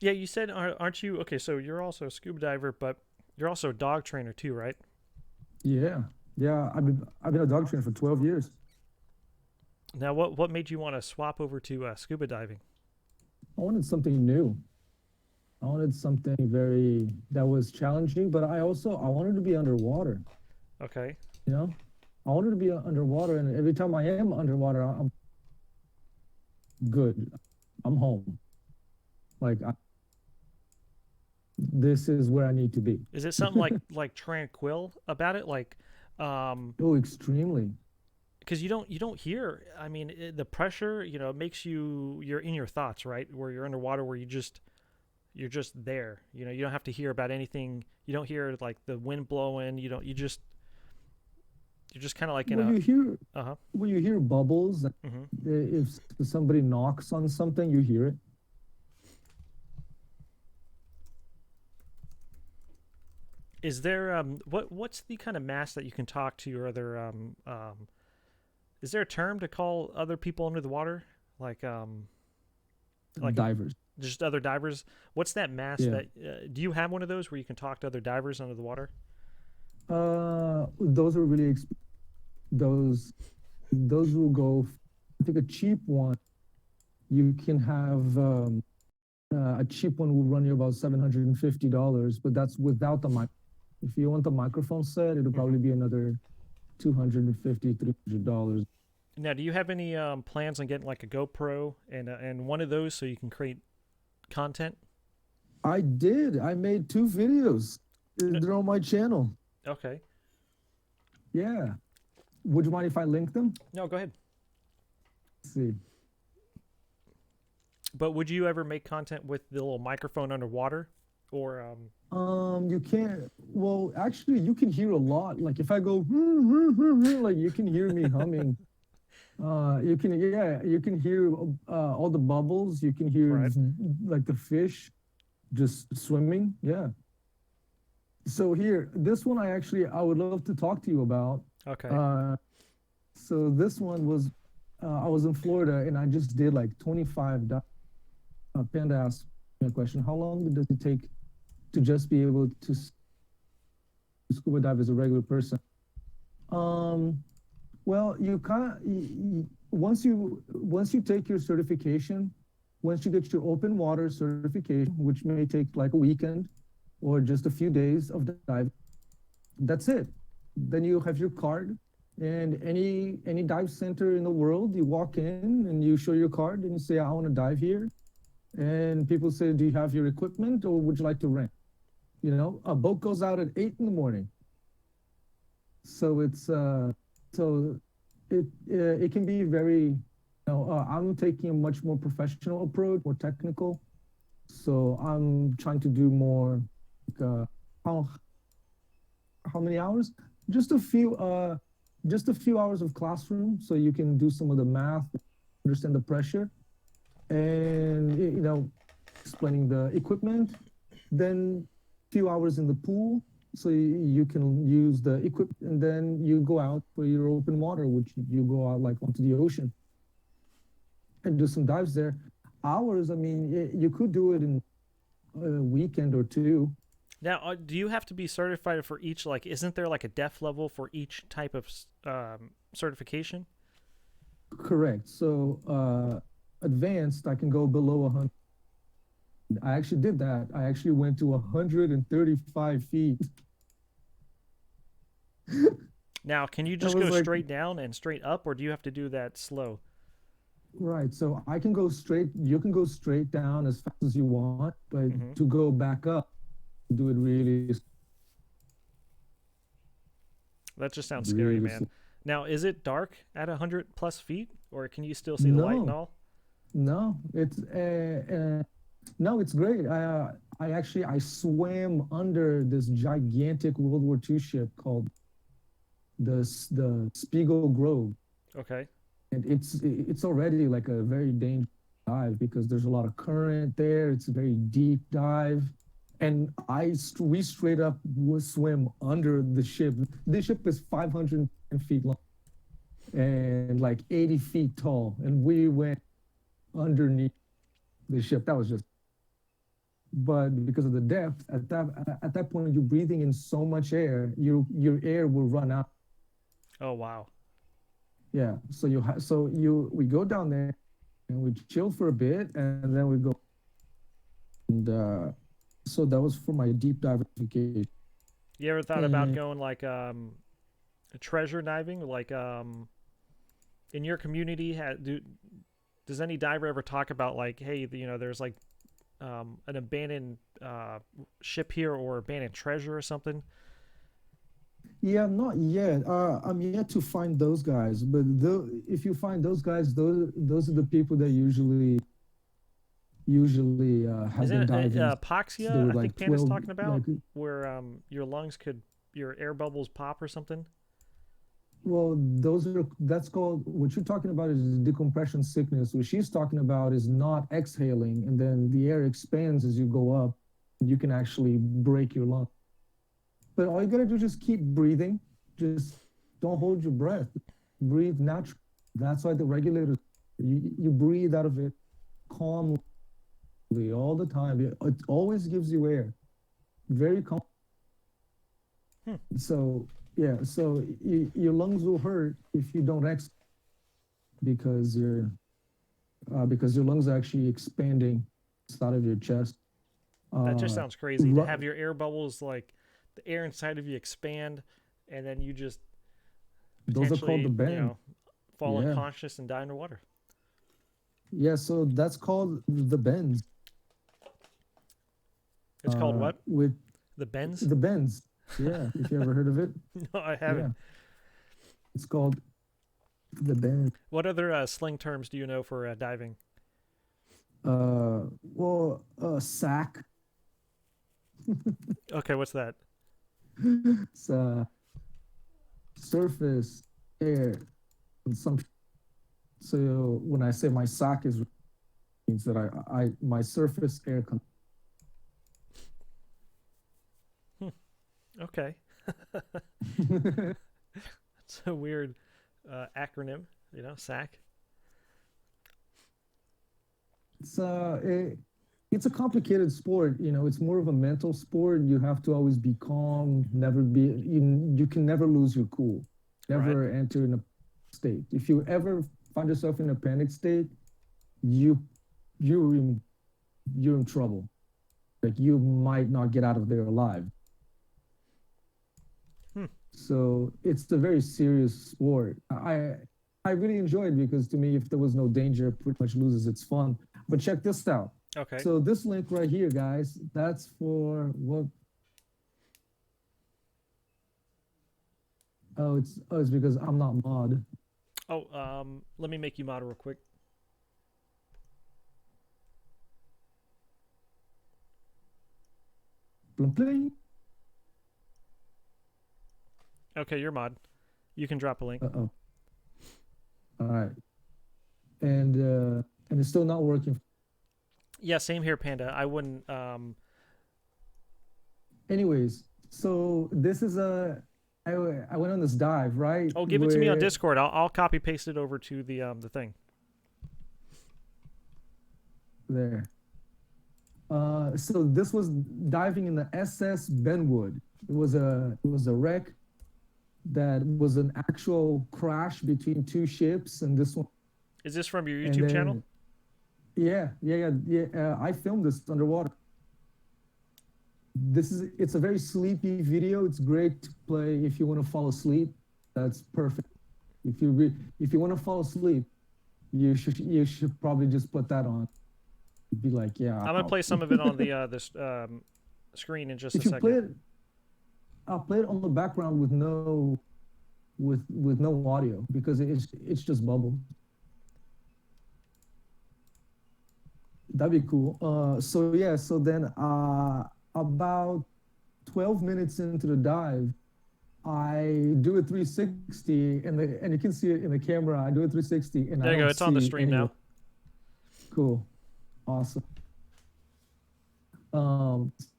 Yeah, you said, aren't you? Okay, so you're also a scuba diver, but you're also a dog trainer too, right? Yeah, yeah. I've been a dog trainer for 12 years. Now, what made you want to swap over to scuba diving? I wanted something new. I wanted something that was challenging, but I wanted to be underwater. Okay. You know, I wanted to be underwater, and every time I am underwater, I'm good. I'm home. Like this is where I need to be. Is it something like tranquil about it? Like, Oh, extremely. because you don't hear. I mean, the pressure, makes you're in your thoughts, right? Where you're underwater, where you're just there. You don't have to hear about anything. You don't hear like the wind blowing. You don't. You're just kind of like in Well, a. you hear Uh huh. when you hear bubbles, Hmm. if somebody knocks on something, you hear it. Is there what's the kind of mass that you can talk to your other is there a term to call other people under the water, like like Divers. just other divers? What's that mass Yeah. that do you have one of those where you can talk to other divers under the water? Those are really those those will go. I think a cheap one you can have. A cheap one will run you about $750, but that's without the mic. If you want the microphone set, it'll Hmm. probably be another 250, $300. Now, do you have any plans on getting like a GoPro and one of those so you can create content? I did. I made 2 videos. No, They're on my channel. okay. Yeah. Would you mind if I link them? No, go ahead. Let's see. But would you ever make content with the little microphone underwater, or You can't. Well, actually, you can hear a lot. Like if I go, like you can hear me humming. You can, yeah, you can hear all the bubbles. You can hear right? like the fish just swimming. Yeah. So here, this one I would love to talk to you about. Okay. Uh, so this one was I was in Florida and I just did like 25. Panda asked me a question: how long does it take to just be able to scuba dive as a regular person? Um, well, you kind of once you take your certification, once you get your open water certification, which may take like a weekend or just a few days of dive, that's it. Then you have your card, and any dive center in the world, you walk in and you show your card and you say, I want to dive here. And people say, do you have your equipment or would you like to rent? A boat goes out at 8 in the morning. So so it can be very, I'm taking a much more professional approach, more technical. So I'm trying to do more, like, how, how many hours? Just a few, just a few hours of classroom. So you can do some of the math, understand the pressure and, explaining the equipment, then a few hours in the pool so you can use the equipment, and then you go out for your open water, which you go out like onto the ocean and do some dives there. Hours, I mean, you could do it in a weekend or two. Now, do you have to be certified for each? Like, isn't there like a depth level for each type of certification? Correct. So advanced, I can go below 100. I actually did that. I actually went to 135 feet. Now, can you I just was go like, straight down and straight up, or do you have to do that slow? right. So I can go straight, you can go straight down as fast as you want, but Hmm. to go back up, do it really, That just sounds scary, really man. slow. Now, is it dark at 100+ feet, or can you still see the light and No, all? no, no, it's great. I swam under this gigantic World War II ship called the Spiegel Grove, Okay. and it's already like a very dangerous dive because there's a lot of current there. It's a very deep dive, and we straight up would swim under the ship. This ship is 510 feet long and like 80 feet tall, and we went underneath the ship. That was just, but because of the depth at that point, you're breathing in so much air, your air will run out. Oh, wow. Yeah, we go down there and we chill for a bit, and then we go. And so that was for my deep dive vacation. You ever thought about And going like treasure diving, like in your community? Does any diver ever talk about like, hey, there's like an abandoned ship here or abandoned treasure or something? Yeah, not yet. I'm yet to find those guys, but if you find those guys, those are the people that usually have Isn't been it diving. So they apoxia? were I think like Panda's 12, talking about like, where your lungs could your air bubbles pop or something. well, that's called, what you're talking about is decompression sickness. What she's talking about is not exhaling, and then the air expands as you go up. You can actually break your lung. But all you gotta do is just keep breathing. Just don't hold your breath. Breathe naturally. That's why the regulators, you breathe out of it calmly all the time. It always gives you air. Very calm. Hmm. So yeah, so your lungs will hurt if you don't exhale because because your lungs are actually expanding inside of your chest. That just Uh, sounds crazy to have your air bubbles like the air inside of you expand, and then you just those are called the potentially bend. fall Yeah, unconscious and die underwater. yeah. So that's called the bends. It's called what? With The bends? the bends. Yeah, if you ever heard of it. No, I haven't. Yeah, it's called the bend. What other slang terms do you know for diving? Well, sack. Okay, what's that? It's surface air consumption. So when I say my sack is means that I my surface air Hmm. Okay, it's a weird acronym. SAC. it's it's a complicated sport. It's more of a mental sport. You have to always be calm, never be you can never lose your cool, Right. never enter in a state. If you ever find yourself in a panic state, you you're in you're in trouble. Like you might not get out of there alive. Hmm. So it's a very serious sport. I really enjoy it because to me, if there was no danger, it pretty much loses its fun. But check this out. Okay. So this link right here, guys, that's for what? Oh, it's because I'm not mod. Oh, let me make you mod real quick. Bling, bling. Okay, you're mod. You can drop a link. Uh-oh. All right. And it's still not working. Yeah, same here, Panda. I wouldn't. Anyways, so this is I went on this dive, right? Oh, give it to me on Where Discord. I'll copy paste it over to the thing. there. So this was diving in the SS Benwood. It was a wreck that was an actual crash between two ships, and this one, Is this from your and YouTube channel? then yeah. I filmed this underwater. It's a very sleepy video. It's great to play if you want to fall asleep. That's perfect. If you want to fall asleep, you should probably just put that on. Be like, yeah. I'm gonna play some of it on the this screen in just a If you play second. it, I'll play it on the background with no audio because it's just bubble. That'd be cool. So yeah, so then about 12 minutes into the dive, I do a 360 and you can see it in the camera. I do a 360 and I There you go. don't It's on the see stream anyone. now. Cool. Awesome.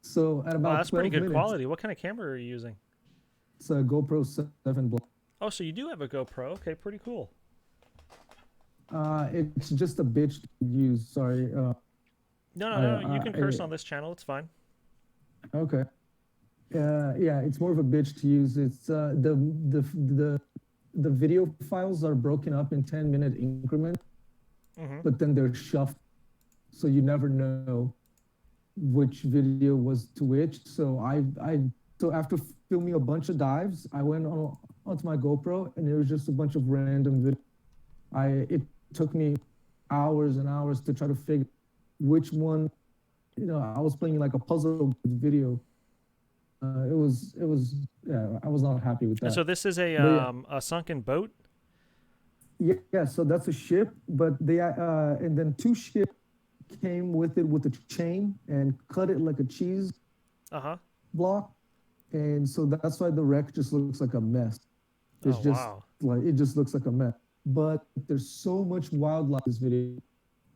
So at Wow, about that's pretty 12 good minutes, quality. What kind of camera are you using? it's a GoPro 7 Black. Oh, so you do have a GoPro. Okay, pretty cool. It's just a bitch to use. Sorry. No, no, I, no. You I, can curse on this channel. It's fine. okay. Yeah, it's more of a bitch to use. It's the video files are broken up in 10-minute increments, Mm-hmm. but then they're shuffled, so you never know which video was to which. So after filming a bunch of dives, I went onto my GoPro and it was just a bunch of random videos. It took me hours and hours to try to figure which one I was playing like a puzzle video. Yeah, I was not happy with And so that. this is But yeah, a sunken boat. yeah. So that's a ship, but and then two ships came with it with a chain and cut it like a cheese Uh huh. block, and so that's why the wreck just looks like a mess. It's Oh just wow. like it just looks like a mess. But there's so much wildlife in this video.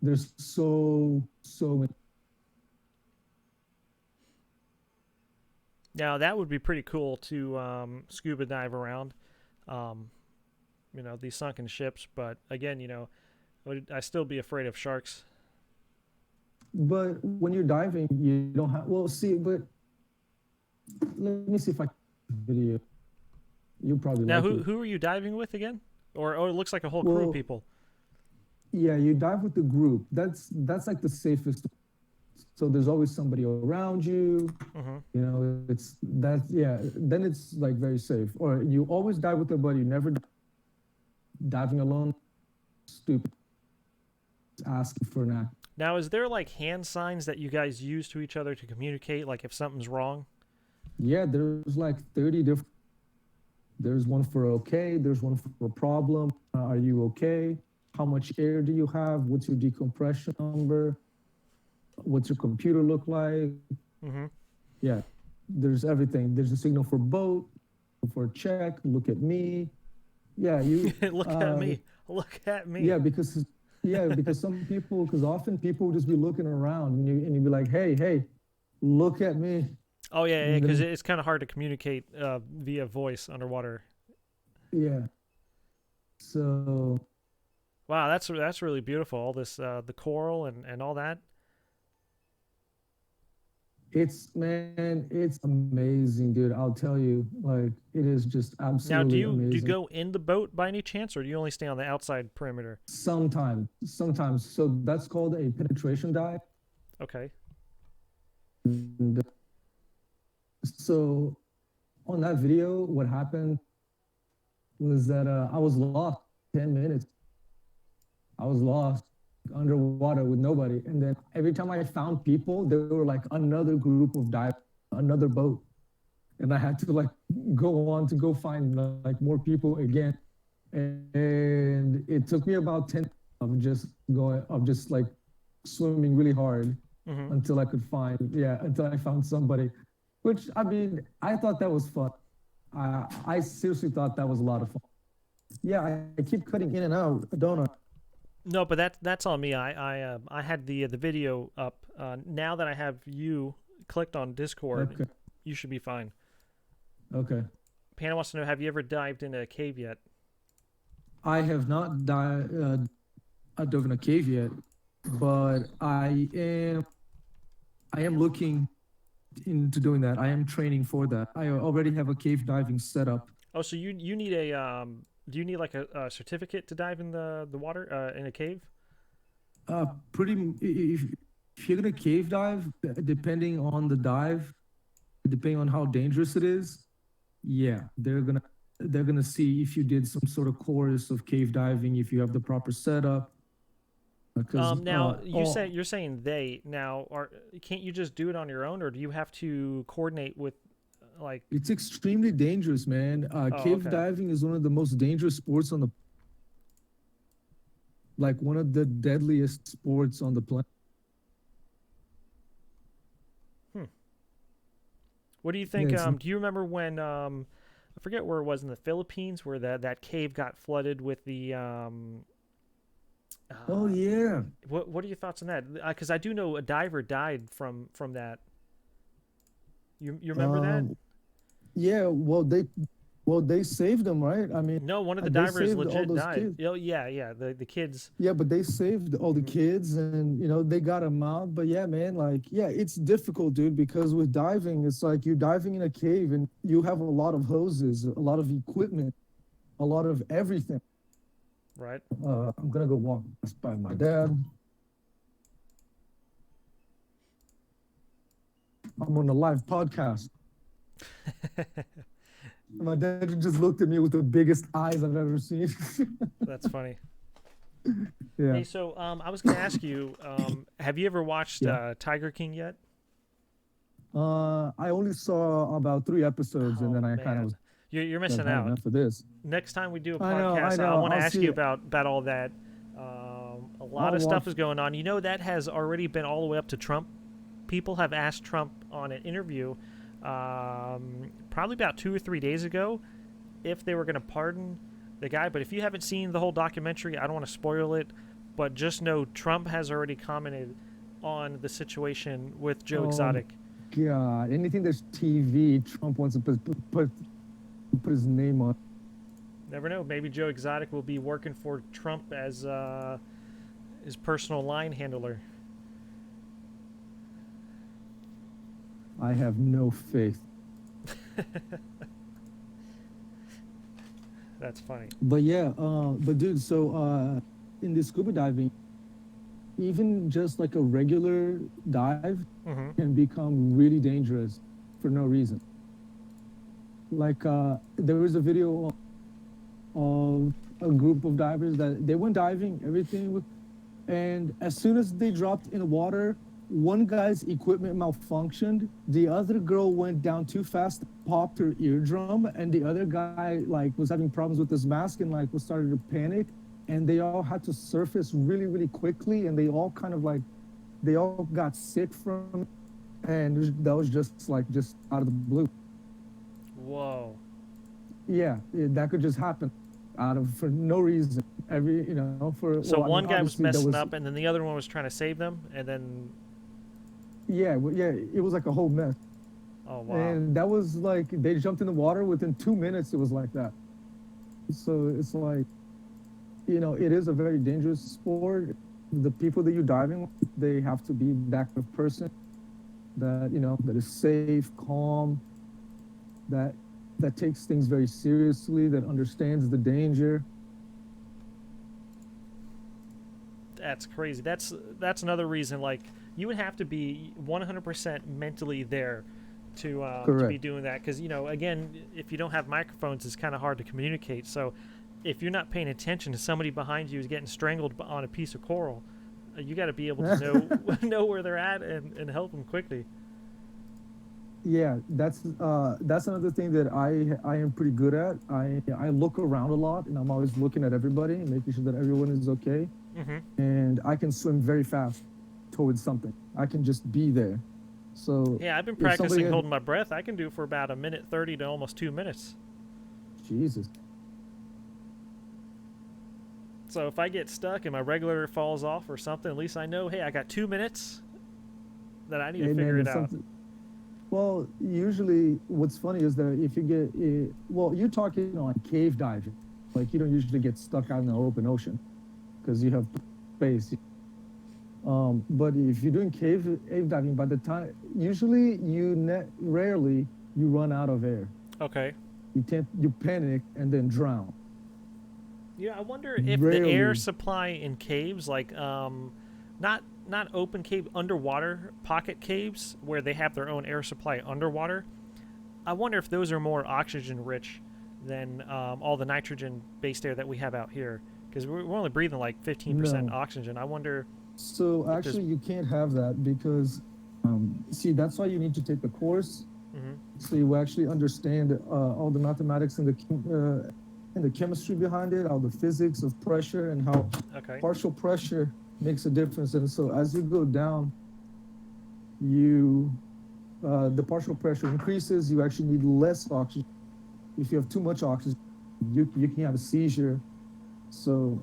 There's so many. Now that would be pretty cool to scuba dive around. Um, these sunken ships, but again, I still be afraid of sharks. But when you're diving, you don't have. Well, see, but let me see if I can video. You'll probably Now, like who it. who are you diving with again? Or oh, it looks like a whole crew of Well, people. yeah, you dive with the group. That's like the safest. So there's always somebody around you. Hmm. It's that's yeah. Then it's like very safe. Or you always dive with a buddy. Never diving alone. Stupid. Asking for an act. Now, is there like hand signs that you guys use to each other to communicate, like if something's wrong? Yeah, there's like 30 different. There's one for okay. There's one for problem. Are you okay? How much air do you have? What's your decompression number? What's your computer look like? Hmm. Yeah, there's everything. There's a signal for boat, for check. Look at me. Yeah, you. Look at me. Look at me. Yeah, because some people, because often people will just be looking around, and you be like, hey, look at me. Oh yeah, yeah. And Because then it's kind of hard to communicate via voice underwater. yeah. So Wow, that's really beautiful. All this the coral and all that. it's amazing, dude. I'll tell you, like it is just Now, do absolutely you amazing. go in the boat by any chance, or do you only stay on the outside perimeter? Sometimes. So that's called a penetration dive. Okay. And so on that video, what happened was that I was lost 10 minutes. I was lost underwater with nobody. And then every time I found people, there were like another group of divers, another boat. And I had to like go on to go find like more people again. And it took me about 10 of just like swimming really hard Hmm. until I found somebody, which I mean, I thought that was fun. I seriously thought that was a lot of fun. Yeah, I keep cutting in and out, don't I? No, but that's on me. I had the video up. Now that I have you clicked on Discord, Okay, you should be fine. okay. Panda wants to know: have you ever dived in a cave yet? I have not dove in a cave yet, but I am looking into doing that. I am training for that. I already have a cave diving setup. Oh, so you need a do you need like a certificate to dive in the water in a cave? Pretty if you're gonna cave dive, depending on the dive, depending on how dangerous it is, yeah, they're gonna see if you did some sort of course of cave diving, if you have the proper setup. Because Now you're saying they now are can't you just do it on your own, or do you have to coordinate with like? it's extremely dangerous, man. Oh, Cave okay. diving is one of the most dangerous sports on the like one of the deadliest sports on the planet. Hmm. What do you Yeah, think? Do you remember when I forget where it was in the Philippines where that cave got flooded with the oh uh, yeah. what are your thoughts on that? Because I do know a diver died from that. You remember that? Um, yeah, well they saved them, right? I mean, No, one of the they divers saved all legit those died. kids. Oh yeah, yeah. The kids. Yeah, but they saved all the Mhm. kids and they got them out. But yeah, man, like yeah, it's difficult, dude, because with diving, it's like you're diving in a cave and you have a lot of hoses, a lot of equipment, a lot of everything. Right. I'm gonna go walk by my dad. I'm on a live podcast. My dad just looked at me with the biggest eyes I've ever seen. That's funny. Yeah. Hey, so I was gonna ask you, have you ever watched Yeah. Tiger King yet? I only saw about 3 episodes, and Oh then I kind of man, you're said, missing "Had out. enough of this." Next time we do a I know, I podcast, I know. want to I'll ask see you it. about all that. A lot I'll of stuff watch. is going on. You know that has already been all the way up to Trump. People have asked Trump on an interview, probably about 2 or 3 days ago, if they were going to pardon the guy. But if you haven't seen the whole documentary, I don't want to spoil it. But just know Trump has already commented on the situation with Joe Oh Exotic. God! Anything that's TV, Trump wants to put his name on. Never know. Maybe Joe Exotic will be working for Trump as his personal line handler. I have no faith. That's funny. But yeah, but dude, so in the scuba diving, even just like a regular dive Mm-hmm. can become really dangerous for no reason. Like there was a video of a group of divers that they went diving, everything, and as soon as they dropped in the water, one guy's equipment malfunctioned. The other girl went down too fast, popped her eardrum, and the other guy like was having problems with his mask and like was started to panic. And they all had to surface really, really quickly, and they all kind of like they all got sick from it. And that was just like just out of the blue. Whoa. Yeah, that could just happen out of for no reason. Every for So well, I mean one guy was obviously there messing was up, and then the other one was trying to save them, and then yeah, yeah, it was like a whole mess. oh wow, And that was like they jumped in the water within 2 minutes. It was like that. So it's like it is a very dangerous sport. The people that you're diving with, they have to be that kind of person that that is safe, calm, that takes things very seriously, that understands the danger. that's crazy. That's another reason. Like you would have to be 100% mentally there to be Correct. doing that, because again, if you don't have microphones, it's kind of hard to communicate. So if you're not paying attention to somebody behind you is getting strangled on a piece of coral, you got to be able to know know where they're at and help them quickly. Yeah, that's another thing that I am pretty good at. I look around a lot, and I'm always looking at everybody and making sure that everyone is okay. Mm-hmm. And I can swim very fast towards something. I can just be there. So Yeah, I've been if somebody practicing had, holding my breath. I can do for about a minute 30 to almost 2 minutes. Jesus, So if I get stuck and my regulator falls off or something, at least I know, hey, I got 2 minutes that I need to hey man, figure it if out. something. Well, usually what's funny is that if you get, well, you're talking on cave diving, like you don't usually get stuck out in the open ocean because you have space. But if you're doing cave diving, by the time usually rarely you run out of air. Okay. You panic and then drown. Yeah, I wonder if the air Rarely, supply in caves, like not open cave, underwater pocket caves where they have their own air supply underwater. I wonder if those are more oxygen rich than all the nitrogen based air that we have out here, because we're only breathing like 15% no. oxygen. I wonder So if there's. actually, you can't have that because, see, that's why you need to take the course Mm-hmm. so you actually understand all the mathematics and the chemistry behind it, all the physics of pressure and how Okay. partial pressure makes a difference. And so as you go down, you the partial pressure increases. You actually need less oxygen. If you have too much oxygen, you can have a seizure. So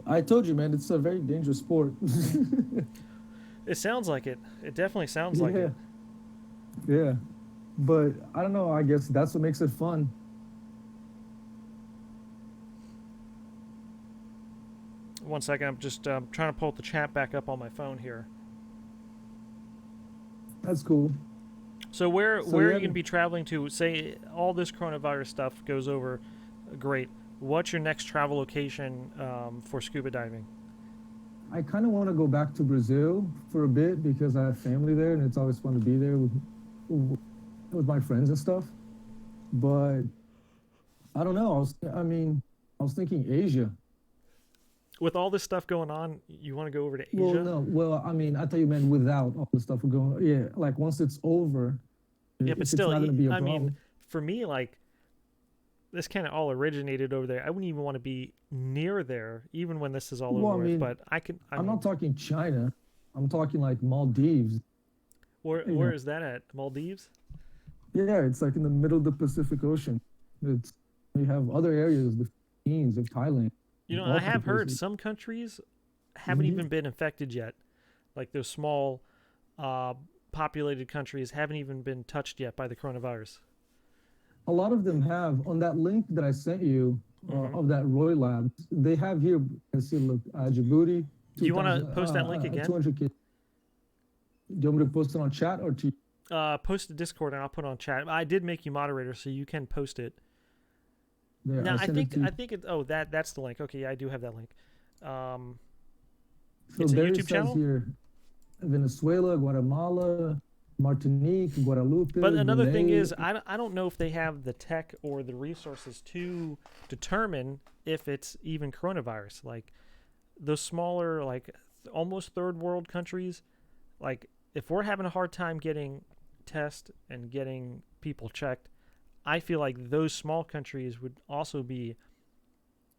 I told you, man, it's a very dangerous sport. It sounds like it. It definitely sounds like Yeah, it. yeah. But I don't know. I guess that's what makes it fun. One second, I'm just trying to pull the chat back up on my phone here. That's cool. So where So where are you yeah, going to be traveling to? Say all this coronavirus stuff goes over, great. What's your next travel location for scuba diving? I kind of want to go back to Brazil for a bit because I have family there, and it's always fun to be there with my friends and stuff. But I don't know. I mean, I was thinking Asia. with all this stuff going on, you want to go over to Well, Asia? no. Well, I mean, I thought you meant without all the stuff we're going. Yeah, like once it's over, Yeah, but if it's still, not going to be a I mean, problem. for me, like this kind of all originated over there. I wouldn't even want to be near there, even when this is all Well, over I with. mean, But I can. I I'm not mean, talking China. I'm talking like Maldives. You where know, is that at? Maldives? yeah, it's like in the middle of the Pacific Ocean. It's you have other areas, the Philippines, of Thailand, You know, all I kinds have of heard places. some countries haven't India, even been infected yet. Like those small, uh, populated countries haven't even been touched yet by the coronavirus. a lot of them have on that link that I sent you Hmm. of that Roy Labs. They have here. I see. Look, Djibouti, Do you want to 2,000, post that link again? 200 kids. Do you want me to post it on chat or to? Post to Discord and I'll put it on chat. I did make you moderator, so you can post it. There, Now I I sent it think to you. I think it. Oh, that's the link. Okay, yeah, I do have that link. Um, So it's a there it YouTube says channel. here Venezuela, Guatemala, Martinique, Guadalupe, But another thing Grenada. is, I don't know if they have the tech or the resources to determine if it's even coronavirus. Like those smaller, like almost third world countries, like if we're having a hard time getting tests and getting people checked, I feel like those small countries would also be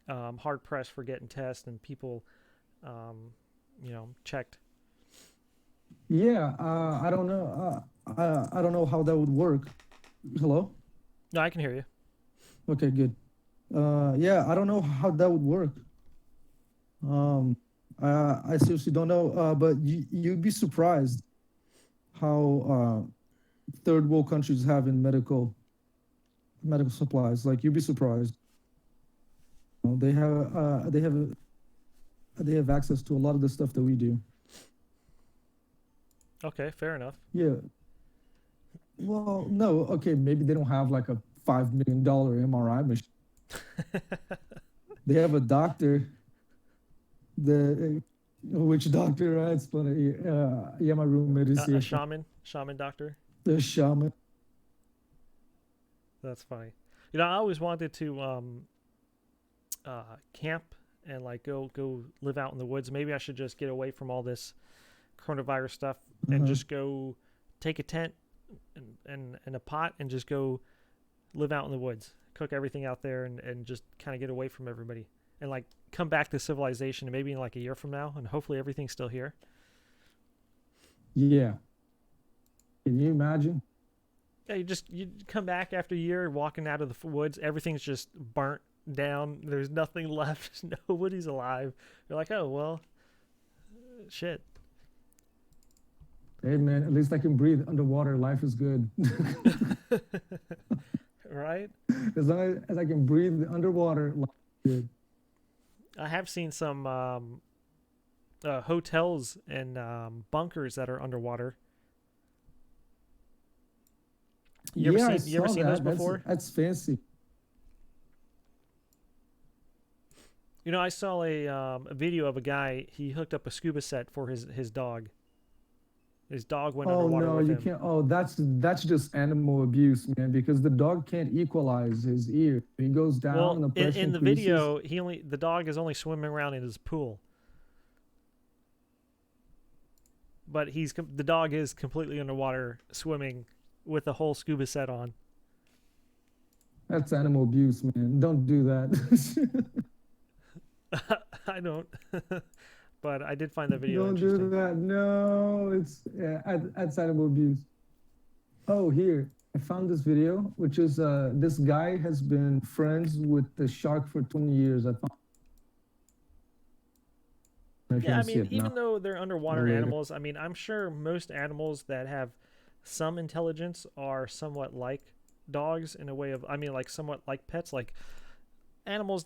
hard pressed for getting tests and people, um, checked. Yeah, I don't know. I don't know how that would work. Hello? No, I can hear you. Okay, good. Yeah, I don't know how that would work. Um, I seriously don't know. But you'd be surprised how third world countries have in medical supplies. Like you'd be surprised. They have access to a lot of the stuff that we do. Okay, fair enough. Yeah. Well, no. Okay, maybe they don't have like a $5 million MRI machine. They have a doctor. The which doctor? It's funny. Yeah, my roommate is A here. shaman doctor. The shaman. That's funny. You know, I always wanted to camp and like go live out in the woods. Maybe I should just get away from all this coronavirus stuff and Uh-huh. just go take a tent and a pot and just go live out in the woods, cook everything out there, and just kind of get away from everybody and like come back to civilization maybe in like a year from now and hopefully everything's still here. Yeah. Can you imagine? Yeah, you come back after a year walking out of the woods, everything's just burnt down. There's nothing left. Nobody's alive. You're like, oh well, shit. Hey man, at least I can breathe underwater. Life is good. Right? As long as I can breathe underwater, life is good. I have seen some hotels and bunkers that are underwater. Yeah, I You ever saw seen those that. before? That's fancy. You know, I saw a video of a guy. He hooked up a scuba set for his dog. His dog went Oh underwater no, with you him. can't. Oh, that's just animal abuse, man. Because the dog can't equalize his ear. He goes down, Well, and the pressure in the increases. video, the dog is only swimming around in his pool, but the dog is completely underwater swimming with the whole scuba set on. That's animal abuse, man. Don't do that. I don't, but I did find that video Don't do interesting. that. No, it's yeah, that's animal abuse. Oh, here I found this video, which is this guy has been friends with the shark for 20 years. I found. If you Yeah, I want to see mean, it now even though they're or underwater later. animals, I mean, I'm sure most animals that have some intelligence are somewhat like dogs in a way of, I mean, like somewhat like pets. Like animals,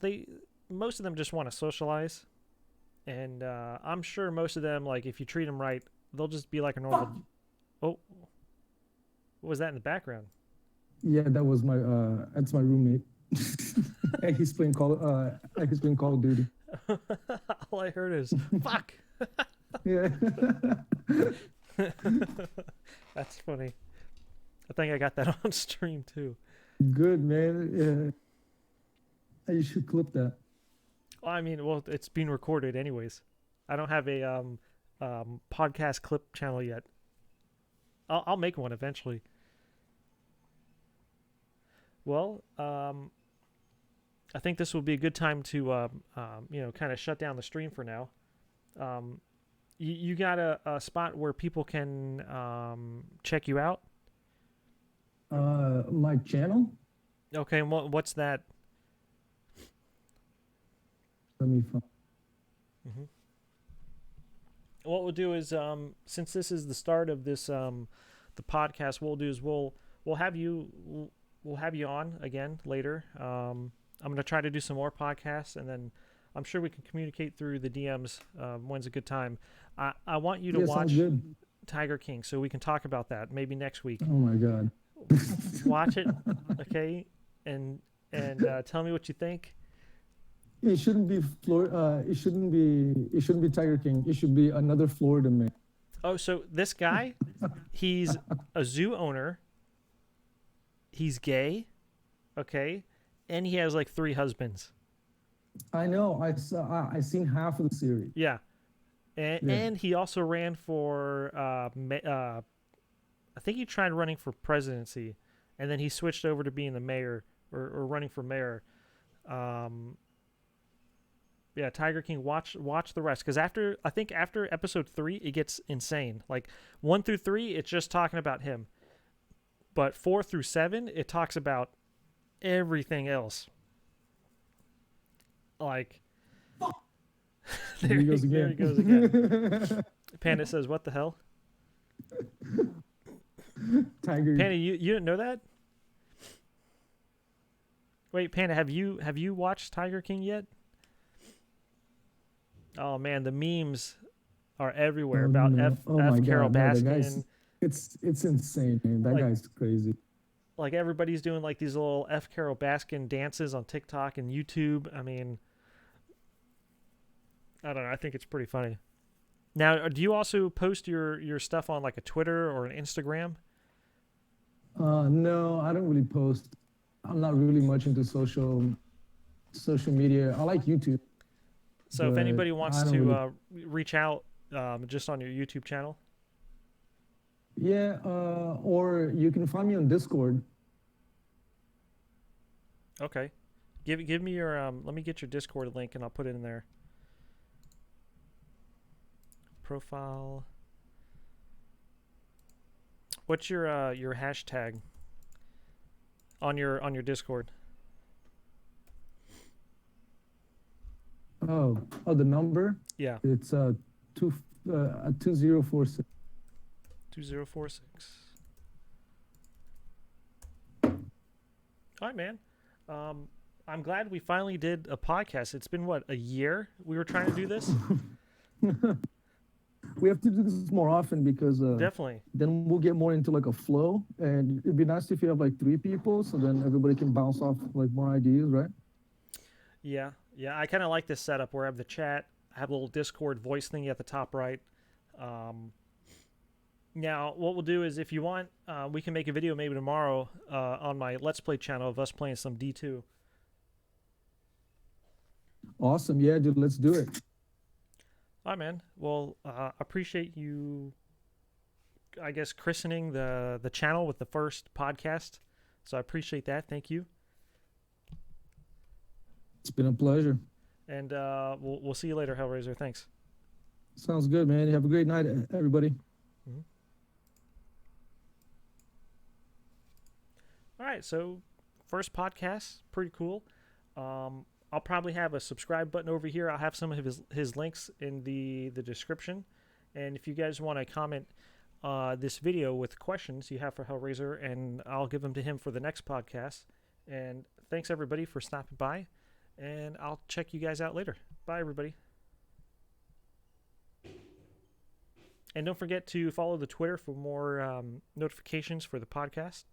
most of them just want to socialize, and I'm sure most of them, like if you treat them right, they'll just be like a normal. Oh, what was that in the background? Yeah, that's my roommate. And he's playing Call of Duty. All I heard is "fuck." Yeah. That's funny. I think I got that on stream too. Good man. Yeah. You should clip that. I mean, well, it's being recorded anyways. I don't have a podcast clip channel yet. I'll make one eventually. Well, I think this will be a good time to kind of shut down the stream for now. You got a spot where people can check you out? My channel. Okay, and what's that? Let me find. Mm-hmm. What we'll do is, since this is the start of this the podcast, what we'll do is we'll have you on again later. I'm gonna try to do some more podcasts, and then I'm sure we can communicate through the DMs. When's a good time? I want you to watch Tiger King, so we can talk about that maybe next week. Oh my God! Watch it, okay, and tell me what you think. It shouldn't be It shouldn't be Tiger King. It should be another Florida man. Oh, so this guy, he's a zoo owner. He's gay, okay, and he has like 3 husbands. I know. I seen half of the series. Yeah, and he also ran for I think he tried running for presidency, and then he switched over to being the mayor or running for mayor. Yeah, Tiger King. Watch the rest, because after episode 3, it gets insane. Like 1 through 3, it's just talking about him, but 4 through 7, it talks about everything else. Like, there he goes again. There he goes again. Panda says, "What the hell?" Tiger. Panda, you didn't know that? Wait, Panda, have you watched Tiger King yet? Oh man, the memes are everywhere about F Carol Baskin. It's insane, man. That guy's crazy. Like everybody's doing like these little F Carol Baskin dances on TikTok and YouTube. I mean, I don't know. I think it's pretty funny. Now, do you also post your stuff on like a Twitter or an Instagram? No, I don't really post. I'm not really much into social media. I like YouTube. So if anybody wants to reach out just on your YouTube channel. Yeah, or you can find me on Discord. Okay. Give me your let me get your Discord link and I'll put it in there. Profile. What's your hashtag on your Discord? Oh, the number? Yeah. It's 2046. 2046. All right, man. I'm glad we finally did a podcast. It's been what, a year we were trying to do this? We have to do this more often because definitely. Then we'll get more into like a flow, and it'd be nice if you have like 3 people, so then everybody can bounce off like more ideas, right? Yeah. I kind of like this setup where I have the chat, I have a little Discord voice thingy at the top right. Now, what we'll do is, if you want, we can make a video maybe tomorrow on my Let's Play channel of us playing some D2. Awesome. Yeah, dude, let's do it. All right, man. Well, appreciate you, I guess, christening the channel with the first podcast. So I appreciate that. Thank you. It's been a pleasure. And we'll see you later, HellRazor. Thanks. Sounds good, man. Have a great night, everybody. Mm-hmm. All right, so first podcast, pretty cool. I'll probably have a subscribe button over here. I'll have some of his links in the description. And if you guys want to comment this video with questions you have for HellRazor, and I'll give them to him for the next podcast. And thanks, everybody, for stopping by. And I'll check you guys out later. Bye, everybody. And don't forget to follow the Twitter for more notifications for the podcast.